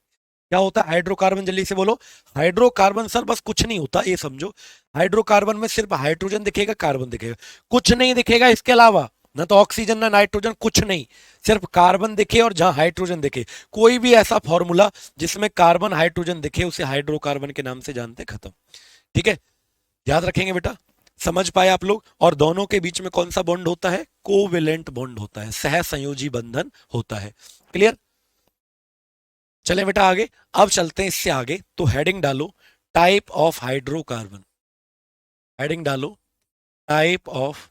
क्या होता है हाइड्रोकार्बन? जल्दी से बोलो। हाइड्रोकार्बन सर बस कुछ नहीं होता, ये समझो। हाइड्रोकार्बन में सिर्फ हाइड्रोजन दिखेगा, कार्बन दिखेगा, कुछ नहीं दिखेगा इसके अलावा, ना तो ऑक्सीजन ना नाइट्रोजन, कुछ नहीं। सिर्फ कार्बन दिखे और जहां हाइड्रोजन दिखे, कोई भी ऐसा फॉर्मूला जिसमें कार्बन हाइड्रोजन दिखे उसे हाइड्रोकार्बन के नाम से जानते, खत्म। ठीक है, याद रखेंगे बेटा। समझ पाए आप लोग? और दोनों के बीच में कौन सा बॉन्ड होता है? कोवेलेंट बॉन्ड होता है, सहसंयोजी बंधन होता है। क्लियर? चले बेटा आगे। अब चलते हैं इससे आगे, तो हेडिंग डालो टाइप ऑफ हाइड्रोकार्बन। हेडिंग डालो टाइप ऑफ,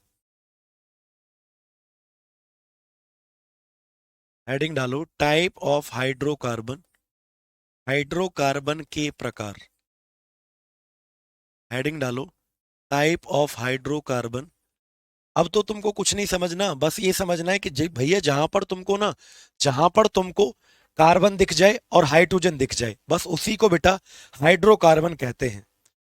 हेडिंग डालो टाइप ऑफ हाइड्रोकार्बन, हाइड्रोकार्बन के प्रकार। हेडिंग डालो टाइप ऑफ हाइड्रोकार्बन। अब तो तुमको कुछ नहीं समझना, बस ये समझना है कि भैया जहां पर तुमको ना, जहां पर तुमको कार्बन दिख जाए और हाइड्रोजन दिख जाए, बस उसी को बेटा हाइड्रोकार्बन कहते हैं।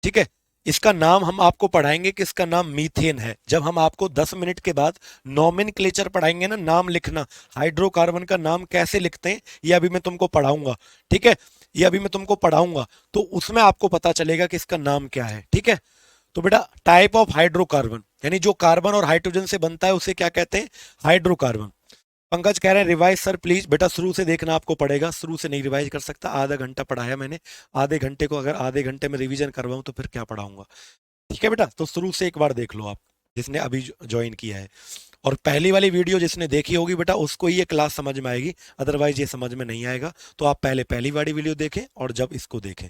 ठीक है, इसका नाम हम आपको पढ़ाएंगे कि इसका नाम मीथेन है। जब हम आपको 10 मिनट के बाद नॉमेनक्लेचर पढ़ाएंगे ना, नाम लिखना, हाइड्रोकार्बन का नाम कैसे लिखते हैं ये अभी मैं तुमको पढ़ाऊंगा। ठीक है, ये अभी मैं तुमको पढ़ाऊंगा, तो उसमें आपको पता चलेगा कि इसका नाम क्या है। ठीक है, तो बेटा टाइप ऑफ हाइड्रोकार्बन यानी जो कार्बन और हाइड्रोजन से बनता है उसे क्या कहते हैं? हाइड्रोकार्बन। पंकज कह रहे हैं रिवाइज सर प्लीज। बेटा शुरू से देखना आपको पड़ेगा, शुरू से नहीं रिवाइज कर सकता, आधा घंटा पढ़ाया मैंने, आधे घंटे को अगर आधे घंटे में रिवीजन करवाऊं तो फिर क्या पढ़ाऊंगा। ठीक है बेटा, तो शुरू से एक बार देख लो आप, जिसने अभी ज्वाइन किया है। और पहली वाली वीडियो जिसने देखी होगी बेटा उसको ही ये क्लास समझ में आएगी, अदरवाइज ये समझ में नहीं आएगा। तो आप पहले पहली वाली वीडियो देखें और जब इसको देखें।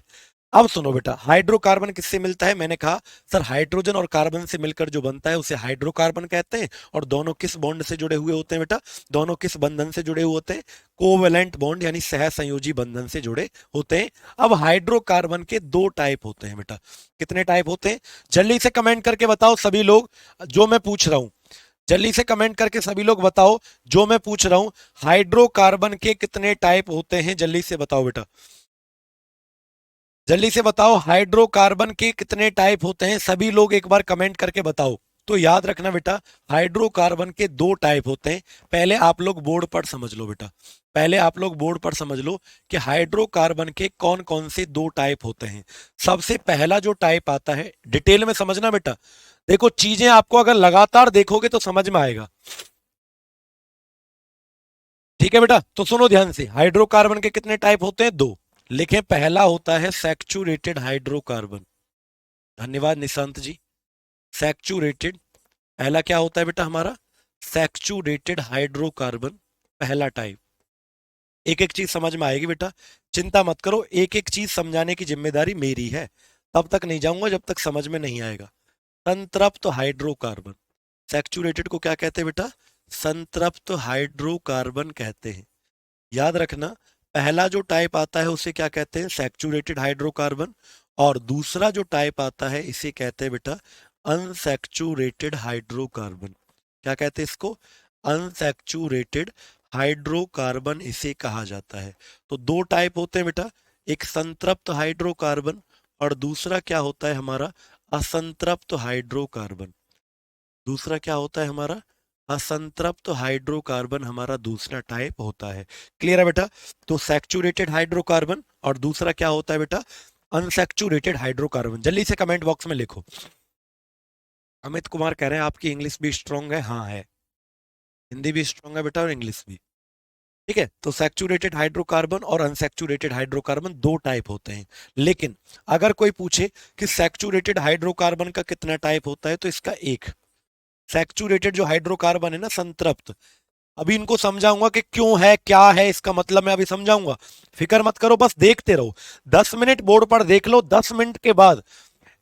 अब सुनो बेटा, हाइड्रोकार्बन किससे मिलता है? मैंने कहा सर हाइड्रोजन और कार्बन से मिलकर जो बनता है उसे हाइड्रोकार्बन कहते हैं। और दोनों किस बॉन्ड से जुड़े हुए होते हैं बेटा? दोनों किस बंधन से जुड़े हुए होते हैं? कोवेलेंट बॉन्ड यानी सहसंयोजी बंधन से जुड़े होते हैं। अब हाइड्रोकार्बन के दो टाइप होते हैं बेटा। कितने टाइप होते हैं? जल्दी से कमेंट करके बताओ सभी लोग जो मैं पूछ रहा हूं। जल्दी से कमेंट करके सभी लोग बताओ जो मैं पूछ रहा हूं, हाइड्रोकार्बन के कितने टाइप होते हैं? जल्दी से बताओ बेटा, जल्दी से बताओ हाइड्रोकार्बन के कितने टाइप होते हैं? सभी लोग एक बार कमेंट करके बताओ। तो याद रखना बेटा, हाइड्रोकार्बन के दो टाइप होते हैं। पहले आप लोग बोर्ड पर समझ लो बेटा, पहले आप लोग बोर्ड पर समझ लो कि हाइड्रोकार्बन के कौन कौन से दो टाइप होते हैं। सबसे पहला जो टाइप आता है, डिटेल में समझना बेटा, देखो चीजें आपको अगर लगातार देखोगे तो समझ में आएगा। ठीक है बेटा, तो सुनो ध्यान से, हाइड्रोकार्बन के कितने टाइप होते हैं? दो। लिखें, पहला होता है सैचुरेटेड हाइड्रोकार्बन। धन्यवाद निशांत जी। सैचुरेटेड, पहला क्या होता है बेटा हमारा? सैचुरेटेड हाइड्रोकार्बन, पहला टाइप। एक एक चीज समझ में आएगी बेटा, चिंता मत करो, एक एक चीज समझाने की जिम्मेदारी मेरी है। तब तक नहीं जाऊंगा जब तक समझ में नहीं आएगा। संतृप्त हाइड्रोकार्बन, सैचुरेटेड को क्या कहते हैं बेटा? संतृप्त हाइड्रोकार्बन कहते हैं। याद रखना, पहला जो टाइप आता है उसे क्या कहते हैं? Saturated hydrocarbon. और दूसरा जो टाइप आता है इसे कहते हैं बेटा अनसैचुरेटेड हाइड्रोकार्बन। क्या कहते हैं इसको? अनसैचुरेटेड हाइड्रोकार्बन इसे कहा जाता है। तो दो टाइप होते हैं बेटा, एक संतृप्त हाइड्रोकार्बन और दूसरा क्या होता है हमारा? असंतृप्त हाइड्रोकार्बन। दूसरा क्या होता है हमारा? असंतृप्त हाइड्रोकार्बन हमारा दूसरा टाइप होता है। क्लियर है बेटा? तो सैचुरेटेड हाइड्रोकार्बन और दूसरा क्या होता है बेटा? Unsaturated hydrocarbon. जल्दी से कमेंट बॉक्स में लिखो। अमित कुमार कह रहे हैं आपकी इंग्लिश भी स्ट्रांग है। हाँ है, हिंदी भी स्ट्रांग है बेटा और इंग्लिश भी। ठीक है, तो सैचुरेटेड हाइड्रोकार्बन और अनसैचुरेटेड हाइड्रोकार्बन दो टाइप होते हैं। लेकिन अगर कोई पूछे कि सैचुरेटेड हाइड्रोकार्बन का कितना टाइप होता है, तो इसका एक। सैचुरेटेड जो हाइड्रोकार्बन है ना, संतृप्त, अभी इनको समझाऊंगा कि क्यों है, क्या है इसका मतलब, मैं अभी समझाऊंगा। फिक्र मत करो, बस देखते रहो। 10 मिनट बोर्ड पर देख लो, 10 मिनट के बाद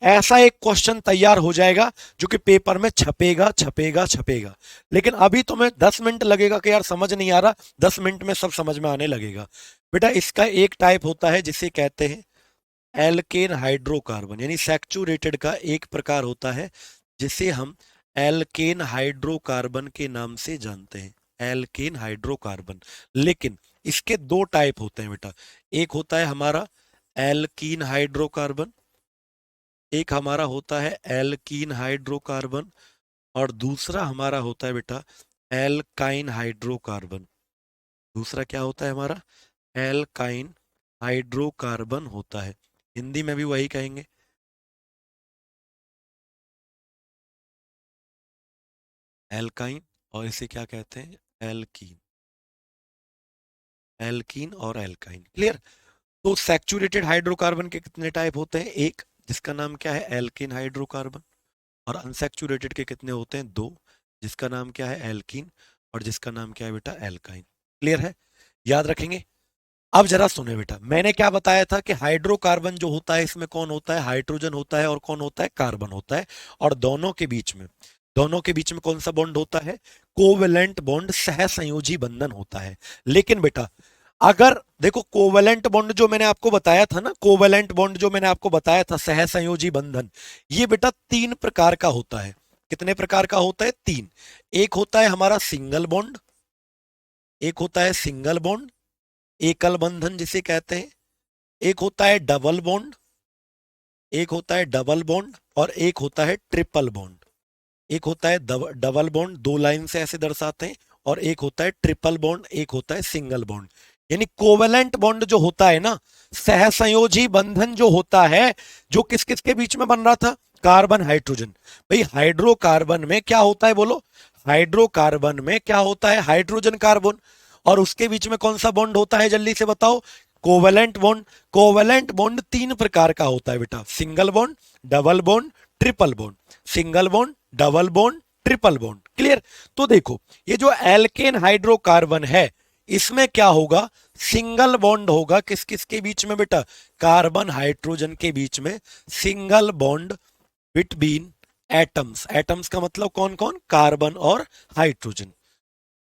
ऐसा एक क्वेश्चन तैयार हो जाएगा जो कि पेपर में छपेगा छपेगा छपेगा। लेकिन अभी तुम्हें 10 मिनट लगेगा कि यार समझ नहीं आ रहा, 10 मिनट में सब समझ में आने लगेगा। बेटा इसका एक टाइप होता है जिसे कहते हैं एल्केन हाइड्रोकार्बन, यानी सैचुरेटेड का एक प्रकार होता है जिसे हम एल्केन हाइड्रोकार्बन के नाम से जानते हैं, एल्केन हाइड्रोकार्बन। लेकिन इसके दो टाइप होते हैं बेटा, एक होता है हमारा एल्कीन हाइड्रोकार्बन, एक हमारा होता है एल्कीन हाइड्रोकार्बन और दूसरा हमारा होता है बेटा एल्काइन हाइड्रोकार्बन। दूसरा क्या होता है हमारा? एल्काइन हाइड्रोकार्बन होता है। हिंदी में भी वही कहेंगे, एल्काइन, और इसे क्या कहते हैं? एल्कीन। एल्कीन और एल्काइन। क्लियर? तो सैचुरेटेड हाइड्रोकार्बन के कितने टाइप होते हैं? एक, जिसका नाम क्या है? Alkene hydrocarbon. और अनसैचुरेटेड के कितने होते हैं? दो, जिसका नाम क्या है? एल्कीन, और जिसका नाम क्या है बेटा? एल्काइन। क्लियर है? याद रखेंगे। अब जरा सुने बेटा, मैंने क्या बताया था कि हाइड्रोकार्बन जो होता है इसमें कौन होता है? हाइड्रोजन होता है और कौन होता है? कार्बन होता है। और दोनों के बीच में कौन सा बॉन्ड होता है? कोवेलेंट बॉन्ड, सहसंयोजी बंधन होता है। लेकिन बेटा अगर देखो, कोवेलेंट बॉन्ड जो मैंने आपको बताया था ना, कोवेलेंट बॉन्ड जो मैंने आपको बताया था, सहसंयोजी बंधन, ये बेटा तीन प्रकार का होता है। कितने प्रकार का होता है? तीन। एक होता है हमारा सिंगल बॉन्ड, एक होता है सिंगल बॉन्ड, एकल बंधन जिसे कहते हैं, एक होता है डबल बॉन्ड, एक होता है डबल बॉन्ड, और एक होता है ट्रिपल बॉन्ड। एक होता है डबल बॉन्ड, दो लाइन से ऐसे दर्शाते हैं, और एक होता है ट्रिपल बॉन्ड, एक होता है सिंगल बॉन्ड। यानी कोवेलेंट बॉन्ड जो होता है ना, सहसंयोजी बंधन जो होता है, जो किस किस के बीच में बन रहा था? Carbon hydrogen. भाई हाइड्रोकार्बन में क्या होता है बोलो? हाइड्रोकार्बन में क्या होता है? Hydrogen carbon. और उसके बीच में कौन सा बॉन्ड होता है? जल्दी से बताओ। Covalent bond. कोवेलेंट बॉन्ड तीन प्रकार का होता है बेटा, single bond, double bond, triple bond. Single bond, double bond, triple bond. Clear? तो देखो, ये जो एल्केन हाइड्रोकार्बन है, इसमें क्या होगा, सिंगल बॉन्ड होगा किस किस के बीच में बेटा, कार्बन हाइड्रोजन के बीच में single bond between atoms. Atoms का मतलब कौन कौन, कार्बन और हाइड्रोजन।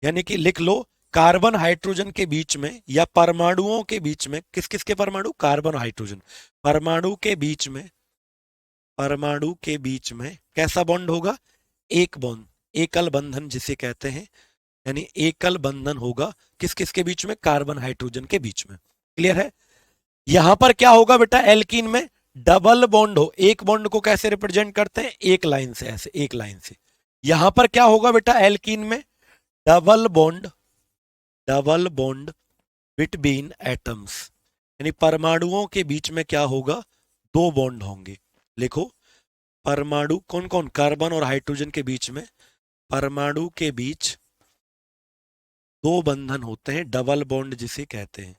यानी कि लिख लो, कार्बन हाइड्रोजन के बीच में या परमाणुओं के बीच में, किस किस के परमाणु, कार्बन हाइड्रोजन, परमाणु के बीच में, परमाणु के बीच में कैसा बॉन्ड होगा, एक बॉन्ड, एकल बंधन जिसे कहते हैं, यानी एकल बंधन होगा किस किस के बीच में, कार्बन हाइड्रोजन के बीच में। क्लियर है। यहां पर क्या होगा बेटा, एल्कीन में डबल बॉन्ड हो, एक बॉन्ड को कैसे रिप्रेजेंट करते हैं, एक लाइन से, ऐसे एक लाइन से। यहां पर क्या होगा बेटा, एल्कीन में double bond, double bond between atoms, यानी परमाणुओं के बीच में क्या होगा, दो बॉन्ड होंगे। लिखो, परमाणु कौन कौन, कार्बन और हाइड्रोजन के बीच में, परमाणु के बीच दो बंधन होते हैं, डबल बॉन्ड जिसे कहते हैं।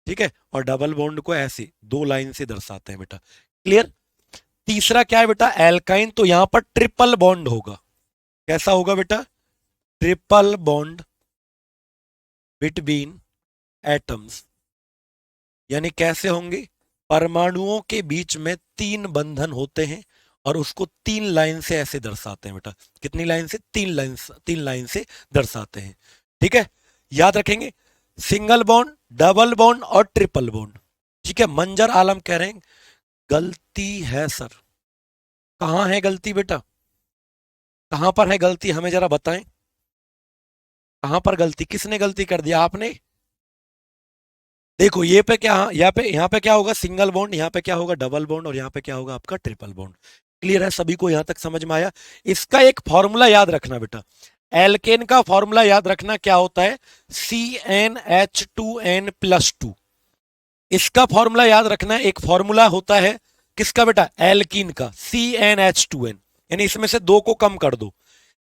ठीक है, और डबल बॉन्ड को ऐसे दो लाइन से दर्शाते हैं बेटा। क्लियर। तीसरा क्या है बेटा, एल्काइन, तो यहां पर ट्रिपल बॉन्ड होगा। कैसा होगा बेटा, ट्रिपल बॉन्ड बिटवीन एटम्स, यानी कैसे होंगे, परमाणुओं के बीच में तीन बंधन होते हैं और उसको तीन लाइन से ऐसे दर्शाते हैं बेटा। कितनी लाइन से, तीन लाइन से दर्शाते हैं। ठीक है, याद रखेंगे, सिंगल बॉन्ड, डबल बॉन्ड और ट्रिपल बॉन्ड। ठीक है। मंजर आलम कह रहे हैं गलती है सर। कहां है गलती बेटा, कहां पर है गलती, हमें जरा बताएं, कहां पर गलती, किसने गलती कर दिया, आपने। देखो ये पे क्या, यहाँ पे क्या होगा, सिंगल बॉन्ड, यहाँ पे क्या होगा, डबल बॉन्ड, और यहाँ पे क्या होगा आपका ट्रिपल बॉन्ड। क्लियर है, सभी को यहां तक समझ में आया। इसका एक फॉर्मूला याद रखना बेटा, एल्केन का फॉर्मूला याद रखना, क्या होता है, CnH2n+2। इसका फॉर्मूला याद रखना, एक फॉर्मूला होता है किसका बेटा, एल्कीन का, CnH2n, यानी इसमें से दो को कम कर दो।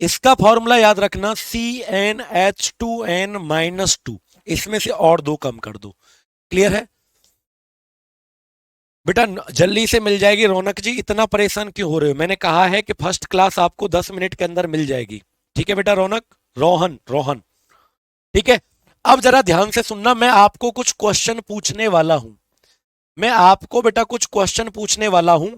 इसका फॉर्मूला याद रखना, CnH2n-2, इसमें से और दो कम कर दो। क्लियर है बेटा, जल्दी से मिल जाएगी। रौनक जी इतना परेशान क्यों हो रहे हो, मैंने कहा है कि फर्स्ट क्लास आपको 10 मिनट के अंदर मिल जाएगी। ठीक है बेटा, रौनक, रोहन, रोहन। ठीक है, अब जरा ध्यान से सुनना, मैं आपको कुछ क्वेश्चन पूछने वाला हूं, मैं आपको बेटा कुछ क्वेश्चन पूछने वाला हूं।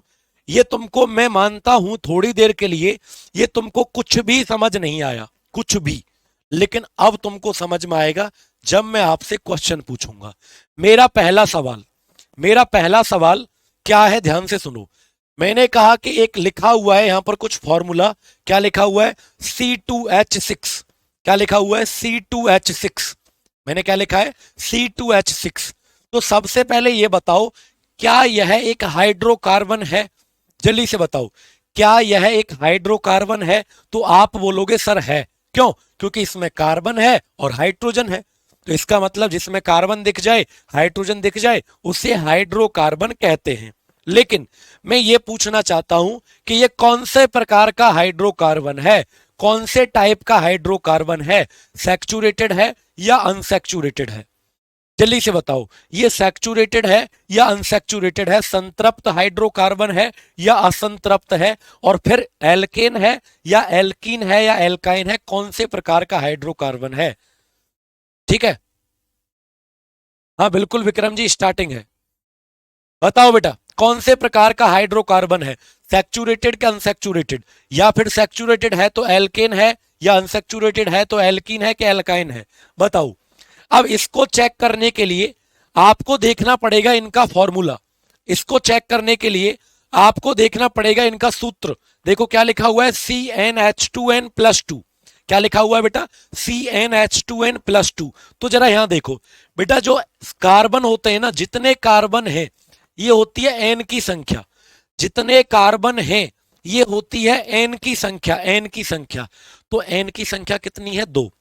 ये तुमको, मैं मानता हूं थोड़ी देर के लिए ये तुमको कुछ भी समझ नहीं आया, कुछ भी, लेकिन अब तुमको समझ में आएगा जब मैं आपसे क्वेश्चन पूछूंगा। मेरा पहला सवाल क्या है, ध्यान से सुनो। मैंने कहा कि एक लिखा हुआ है यहां पर कुछ फॉर्मूला, क्या लिखा हुआ है, C2H6। क्या लिखा हुआ है, C2H6। मैंने क्या लिखा है, C2H6। तो सबसे पहले ये बताओ, क्या यह एक हाइड्रोकार्बन है, जल्दी से बताओ, क्या यह एक हाइड्रोकार्बन है। तो आप बोलोगे सर है, क्यों, क्योंकि इसमें कार्बन है और हाइड्रोजन है, तो इसका मतलब जिसमें कार्बन दिख जाए, हाइड्रोजन दिख जाए, उसे हाइड्रोकार्बन कहते हैं। लेकिन मैं ये पूछना चाहता हूं कि ये कौन से प्रकार का हाइड्रोकार्बन है, कौन से टाइप का हाइड्रोकार्बन है, सैचुरेटेड है या अनसैचुरेटेड है, जल्दी से बताओ, ये सैचुरेटेड है या अनसैचुरेटेड है, संतृप्त हाइड्रोकार्बन है या असंतृप्त है, और फिर एल्केन है या एल्कीन है या एल्काइन है, कौन से प्रकार का हाइड्रोकार्बन है। ठीक है, हाँ बिल्कुल विक्रम जी, स्टार्टिंग है, बताओ बेटा कौन से प्रकार का हाइड्रोकार्बन है, सैचुरेटेड का अनसैचुरेटेड, या फिर सैचुरेटेड है तो एल्केन है, या अनसैचुरेटेड है तो एल्कीन है कि एल्काइन है, बताओ। अब इसको चेक करने के लिए आपको देखना पड़ेगा इनका फॉर्मूला, इसको चेक करने के लिए आपको देखना पड़ेगा इनका सूत्र। देखो क्या लिखा हुआ है, CnH2n+2। क्या लिखा हुआ है बेटा, CnH2n+2। तो जरा यहां देखो बेटा, जो कार्बन होते हैं ना, जितने कार्बन है ये होती है एन की संख्या, जितने कार्बन हैं ये होती है एन की संख्या, एन की संख्या। तो एन की संख्या कितनी है, दो,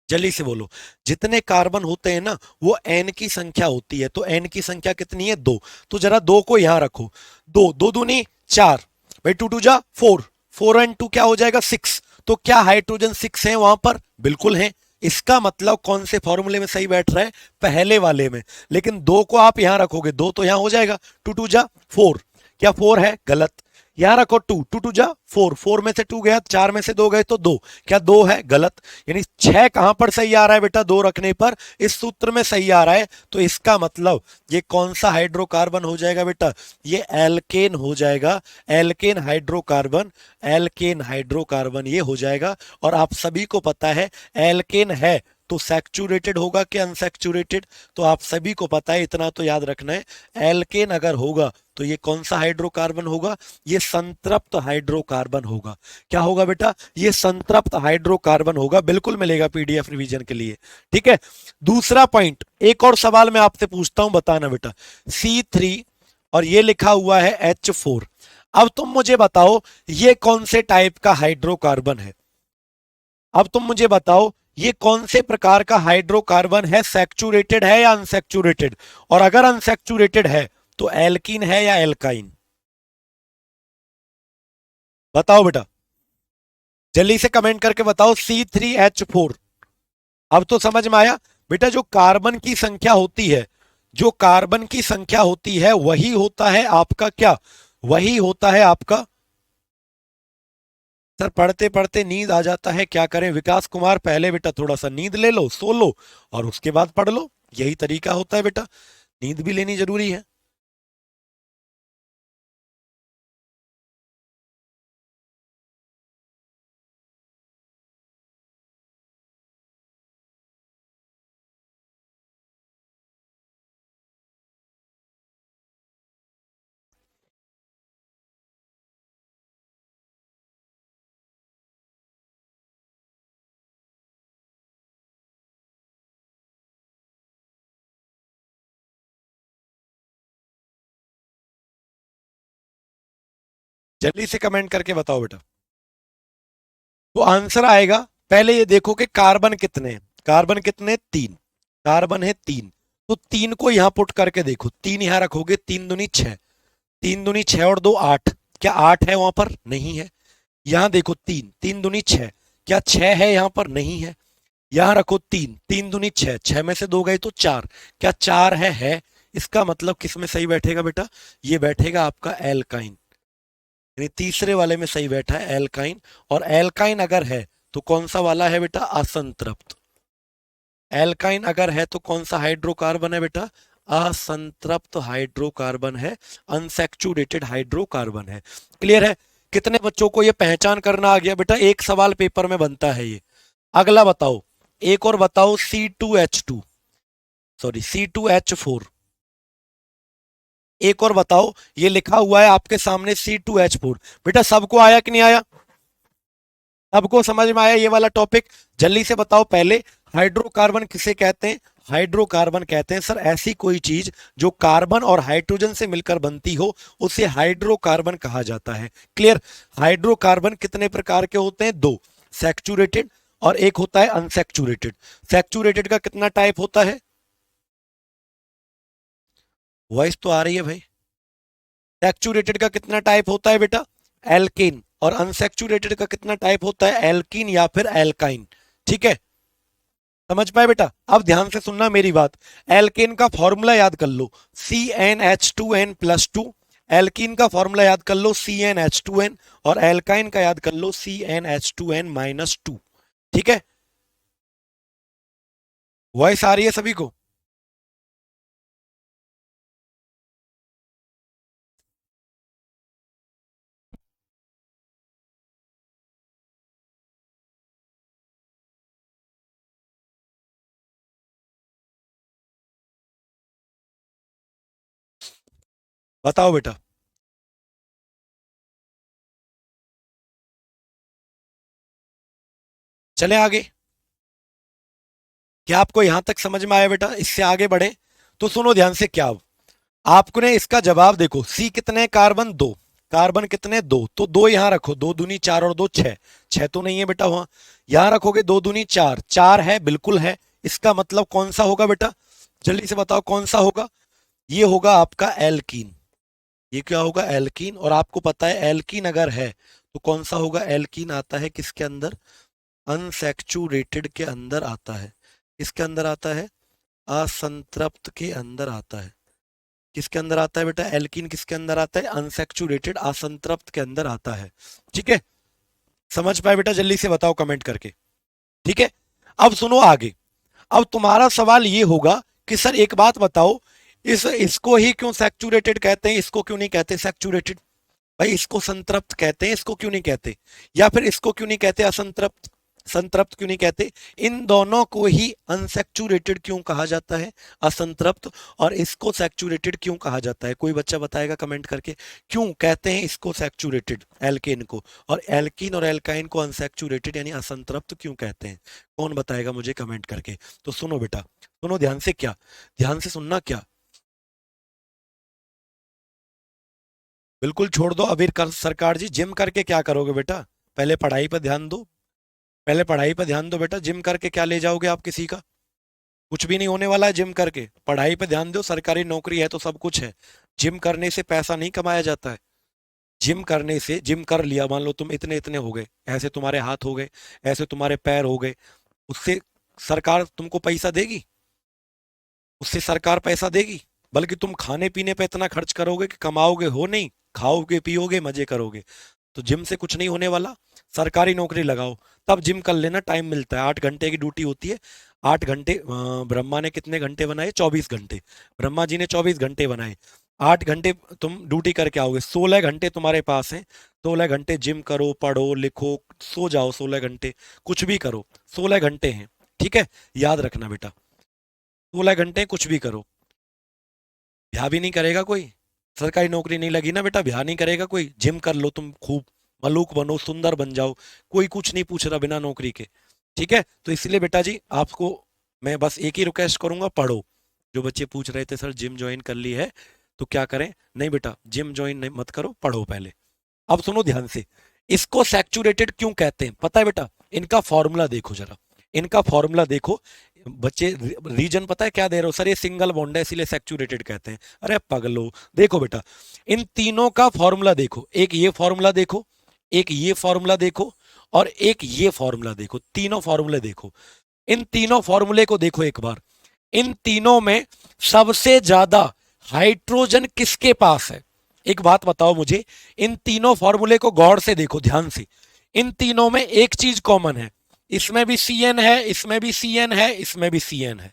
जल्दी से बोलो, जितने कार्बन होते हैं ना वो एन की संख्या होती है, तो एन की संख्या कितनी है, दो। तो जरा दो को यहां रखो, दो दो दूनी चार, भाई टू टू जा फोर, 4 और 2 क्या हो जाएगा, 6। तो क्या हाइड्रोजन 6 है वहां पर, बिल्कुल है। इसका मतलब कौन से फॉर्मूले में सही बैठ रहा है, पहले वाले में। लेकिन दो को आप यहां रखोगे, दो तो यहां हो जाएगा, टू टू जा 4, क्या 4 है, गलत। यहां रखो टू, टू टू जा फोर, फोर में से टू गया, चार में से दो गए तो दो, क्या दो है? गलत। यानी छह कहां पर सही आ रहा है बेटा? दो रखने पर इस सूत्र में सही आ रहा है, तो इसका मतलब ये कौन सा हाइड्रोकार्बन हो जाएगा बेटा? ये एल्केन हो जाएगा, एल्केन हाइड्रोकार्बन, एल्केन हाइड्रोकार्बन ये हो जाएगा। और आप सभी को पता है एल्केन है तो सैचुरेटेड होगा कि अनसैचुरेटेड? तो आप सभी को पता है, इतना तो याद रखना है, एल्केन अगर होगा तो ये कौन सा हाइड्रोकार्बन होगा? ये संतृप्त हाइड्रोकार्बन होगा। क्या होगा बेटा? ये संतृप्त हाइड्रोकार्बन होगा। बिल्कुल मिलेगा पीडीएफ रिवीजन के लिए, ठीक है। दूसरा पॉइंट, एक और सवाल मैं आपसे पूछता हूं, बताना बेटा। C3 और ये लिखा हुआ है H4। अब तुम मुझे बताओ ये कौन से टाइप का हाइड्रोकार्बन है? अब तुम मुझे बताओ ये कौन से प्रकार का हाइड्रोकार्बन है? सैचुरेटेड है या अनसैचुरेटेड? और अगर अनसैचुरेटेड है तो एल्कीन है या एल्काइन? बताओ बेटा, जल्दी से कमेंट करके बताओ। C3H4। अब तो समझ में आया बेटा, जो कार्बन की संख्या होती है, जो कार्बन की संख्या होती है वही होता है आपका क्या? वही होता है आपका। सर पढ़ते पढ़ते नींद आ जाता है, क्या करें विकास कुमार? पहले बेटा थोड़ा सा नींद ले लो, सो लो, और उसके बाद पढ़ लो। यही तरीका होता है बेटा, नींद भी लेनी जरूरी है। जल्दी से कमेंट करके बताओ बेटा। तो आंसर आएगा, पहले ये देखो कि कार्बन कितने हैं। कार्बन कितने? तीन। कार्बन है तीन। तो तीन को यहां पुट करके देखो, तीन यहां रखोगे, तीन दूनी छह, तीन दूनी छह और दो आठ। क्या आठ है वहां पर? नहीं है। यहां देखो तीन, तीन दूनी छह, क्या छह है यहां पर? नहीं है। यहां रखो तीन, तीन दूनी छह, छह में से दो गए तो चार, क्या चार है? इसका मतलब किस में सही बैठेगा बेटा? ये बैठेगा आपका एल्काइन, यानी तीसरे वाले में सही बैठा है एल्काइन। और एल्काइन अगर है तो कौन सा वाला है बेटा? असंतृप्त। एल्काइन अगर है तो कौन सा हाइड्रोकार्बन है बेटा? असंतृप्त हाइड्रोकार्बन है, अनसैचुरेटेड हाइड्रोकार्बन है। क्लियर है? कितने बच्चों को ये पहचान करना आ गया बेटा? एक सवाल पेपर में बनता है ये। अगला बताओ, एक और बताओ, C2H2, सॉरी C2H4। एक और बताओ, ये लिखा हुआ है आपके सामने C2H4। बेटा सबको आया कि नहीं आया? सबको समझ में आया ये वाला टॉपिक? जल्दी से बताओ पहले, हाइड्रोकार्बन किसे कहते हैं? हाइड्रोकार्बन कहते हैं सर ऐसी कोई चीज जो कार्बन और हाइड्रोजन से मिलकर बनती हो, उसे हाइड्रोकार्बन कहा जाता है। क्लियर? हाइड्रोकार्बन कितने प्रकार के होते हैं? दो, सैचुरेटेड और एक होता है अनसैचुरेटेड। सैचुरेटेड का कितना टाइप होता है? वॉइस तो आ रही है भाई। सैचुरेटेड का कितना टाइप होता है बेटा? एल्केन। और अनसैचुरेटेड का कितना टाइप होता है? एल्कीन या फिर एल्काइन। ठीक है, समझ पाए बेटा? अब ध्यान से सुनना मेरी बात। एल्केन का फॉर्मूला याद कर लो, CnH2n+2। एल्कीन का फॉर्मूला याद कर लो, CnH2n। और एल्काइन का याद कर लो, CnH2n-2। ठीक है, वॉइस आ रही है सभी को? बताओ बेटा। चले आगे? क्या आपको यहां तक समझ में आया बेटा? इससे आगे बढ़े तो सुनो ध्यान से। क्या आपको ने इसका जवाब देखो, सी कितने कार्बन? दो। कार्बन कितने? दो। तो दो यहां रखो, दो दूनी चार और दो छह। छह तो नहीं है बेटा वहां। यहां रखोगे दो दूनी चार, चार है, बिल्कुल है। इसका मतलब कौन सा होगा बेटा? जल्दी से बताओ कौन सा होगा? ये होगा आपका एल्कीन। ये क्या होगा? एल्कीन। और आपको पता है एल्कीन अगर है तो कौन सा होगा? एल्कीन आता है किसके अंदर? अनसैचुरेटेड के अंदर आता है। किसके अंदर आता है? असंतृप्त के अंदर आता है। किसके अंदर आता है बेटा? एल्कीन किसके अंदर आता है? अनसैचुरेटेड, असंतृप्त के अंदर आता है। ठीक है, समझ पाए बेटा? जल्दी से बताओ कमेंट करके। ठीक है, अब सुनो आगे। अब तुम्हारा सवाल ये होगा कि सर एक बात बताओ, इसको ही क्यों सैचुरेटेड कहते हैं, इसको क्यों नहीं कहते सैचुरेटेड? भाई इसको संतृप्त कहते हैं, इसको क्यों नहीं कहते? या फिर इसको क्यों नहीं कहते असंतृप्त? संतृप्त क्यों नहीं कहते? इन दोनों को ही अनसैचुरेटेड क्यों कहा जाता है, असंतृप्त, और इसको सैचुरेटेड क्यों कहा जाता है? कोई बच्चा बताएगा कमेंट करके, क्यों कहते हैं इसको सैचुरेटेड एल्केन को, और एल्कीन और एल्काइन को अनसैचुरेटेड यानी असंतृप्त क्यों कहते हैं? कौन बताएगा मुझे कमेंट करके? तो सुनो बेटा, सुनो ध्यान से, क्या ध्यान से सुनना, क्या बिल्कुल छोड़ दो अबीर सरकार जी, जिम करके क्या करोगे बेटा? पहले पढ़ाई पर ध्यान दो, पहले पढ़ाई पर ध्यान दो बेटा। जिम करके क्या ले जाओगे आप किसी का? कुछ भी नहीं होने वाला है जिम करके। पढ़ाई पे ध्यान दो, सरकारी नौकरी है तो सब कुछ है। जिम करने से पैसा नहीं कमाया जाता है। जिम करने से, जिम कर लिया, मान लो तुम इतने इतने हो गए, ऐसे तुम्हारे हाथ हो गए, ऐसे तुम्हारे पैर हो गए, उससे सरकार तुमको पैसा देगी? उससे सरकार पैसा देगी? बल्कि तुम खाने पीने पे इतना खर्च करोगे कि कमाओगे हो नहीं, खाओगे पियोगे मजे करोगे। तो जिम से कुछ नहीं होने वाला। सरकारी नौकरी लगाओ, तब जिम कर लेना, टाइम मिलता है। 8 घंटे की ड्यूटी होती है। 8 घंटे, ब्रह्मा ने कितने घंटे बनाए? 24 घंटे। ब्रह्मा जी ने 24 घंटे बनाए। 8 घंटे तुम ड्यूटी करके आओगे, 16 घंटे तुम्हारे पास हैं। 16 घंटे जिम करो, पढ़ो लिखो, सो जाओ 16 घंटे, कुछ भी करो, 16 घंटे हैं। ठीक है, याद रखना बेटा, 16 घंटे कुछ भी करो। ब्याह भी नहीं करेगा कोई, सरकारी नौकरी नहीं लगी ना बेटा, ब्याह नहीं करेगा कोई। जिम कर लो तुम खूब, मलूक बनो, सुंदर बन जाओ, कोई कुछ नहीं पूछ रहा बिना नौकरी के। ठीक है, तो इसलिए बेटा जी आपको मैं बस एक ही रिक्वेस्ट करूंगा, पढ़ो। जो बच्चे पूछ रहे थे सर जिम ज्वाइन कर ली है तो क्या करें, नहीं बेटा जिम ज्वाइन नहीं मत करो, पढ़ो पहले। अब सुनो ध्यान से, इसको सैचुरेटेड क्यों कहते हैं पता है बेटा? इनका फॉर्मूला देखो जरा, इनका फॉर्मूला देखो। बच्चे रीजन पता है क्या दे रहे हो? सर ये सिंगल बॉन्ड है इसीलिए सैचुरेटेड कहते हैं। अरे पगलो, देखो बेटा, इन तीनों का फॉर्मूला देखो, एक ये फॉर्मूला देखो, एक ये फॉर्मूला देखो, और एक ये फॉर्मूला देखो, तीनों फॉर्मूले देखो। इन तीनों फॉर्मूले को देखो एक बार। इन तीनों में सबसे ज्यादा हाइड्रोजन किसके पास है? एक बात बताओ मुझे, इन तीनों फॉर्मूले को गौर से देखो, ध्यान से। इन तीनों में एक चीज कॉमन है, इसमें भी सी एन है, इसमें भी सी एन है, इसमें भी सी एन है,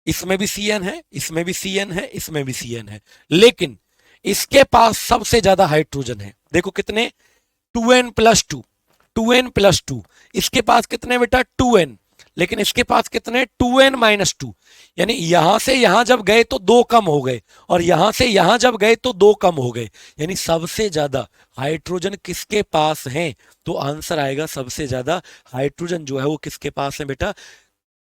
इसमें भी सी एन है, इसमें भी सी एन है, इसमें भी सी एन है। लेकिन इसके पास सबसे ज्यादा हाइड्रोजन है। देखो कितने, 2n+2, 2n+2। इसके पास कितने बेटा? 2n। लेकिन इसके पास कितने? 2n-2। यानी यहां से यहां जब गए तो दो कम हो गए, और यहां से यहां जब गए तो दो कम हो गए। यानी सबसे ज्यादा हाइड्रोजन किसके पास है? तो आंसर आएगा सबसे ज्यादा हाइड्रोजन जो है वो किसके पास है बेटा?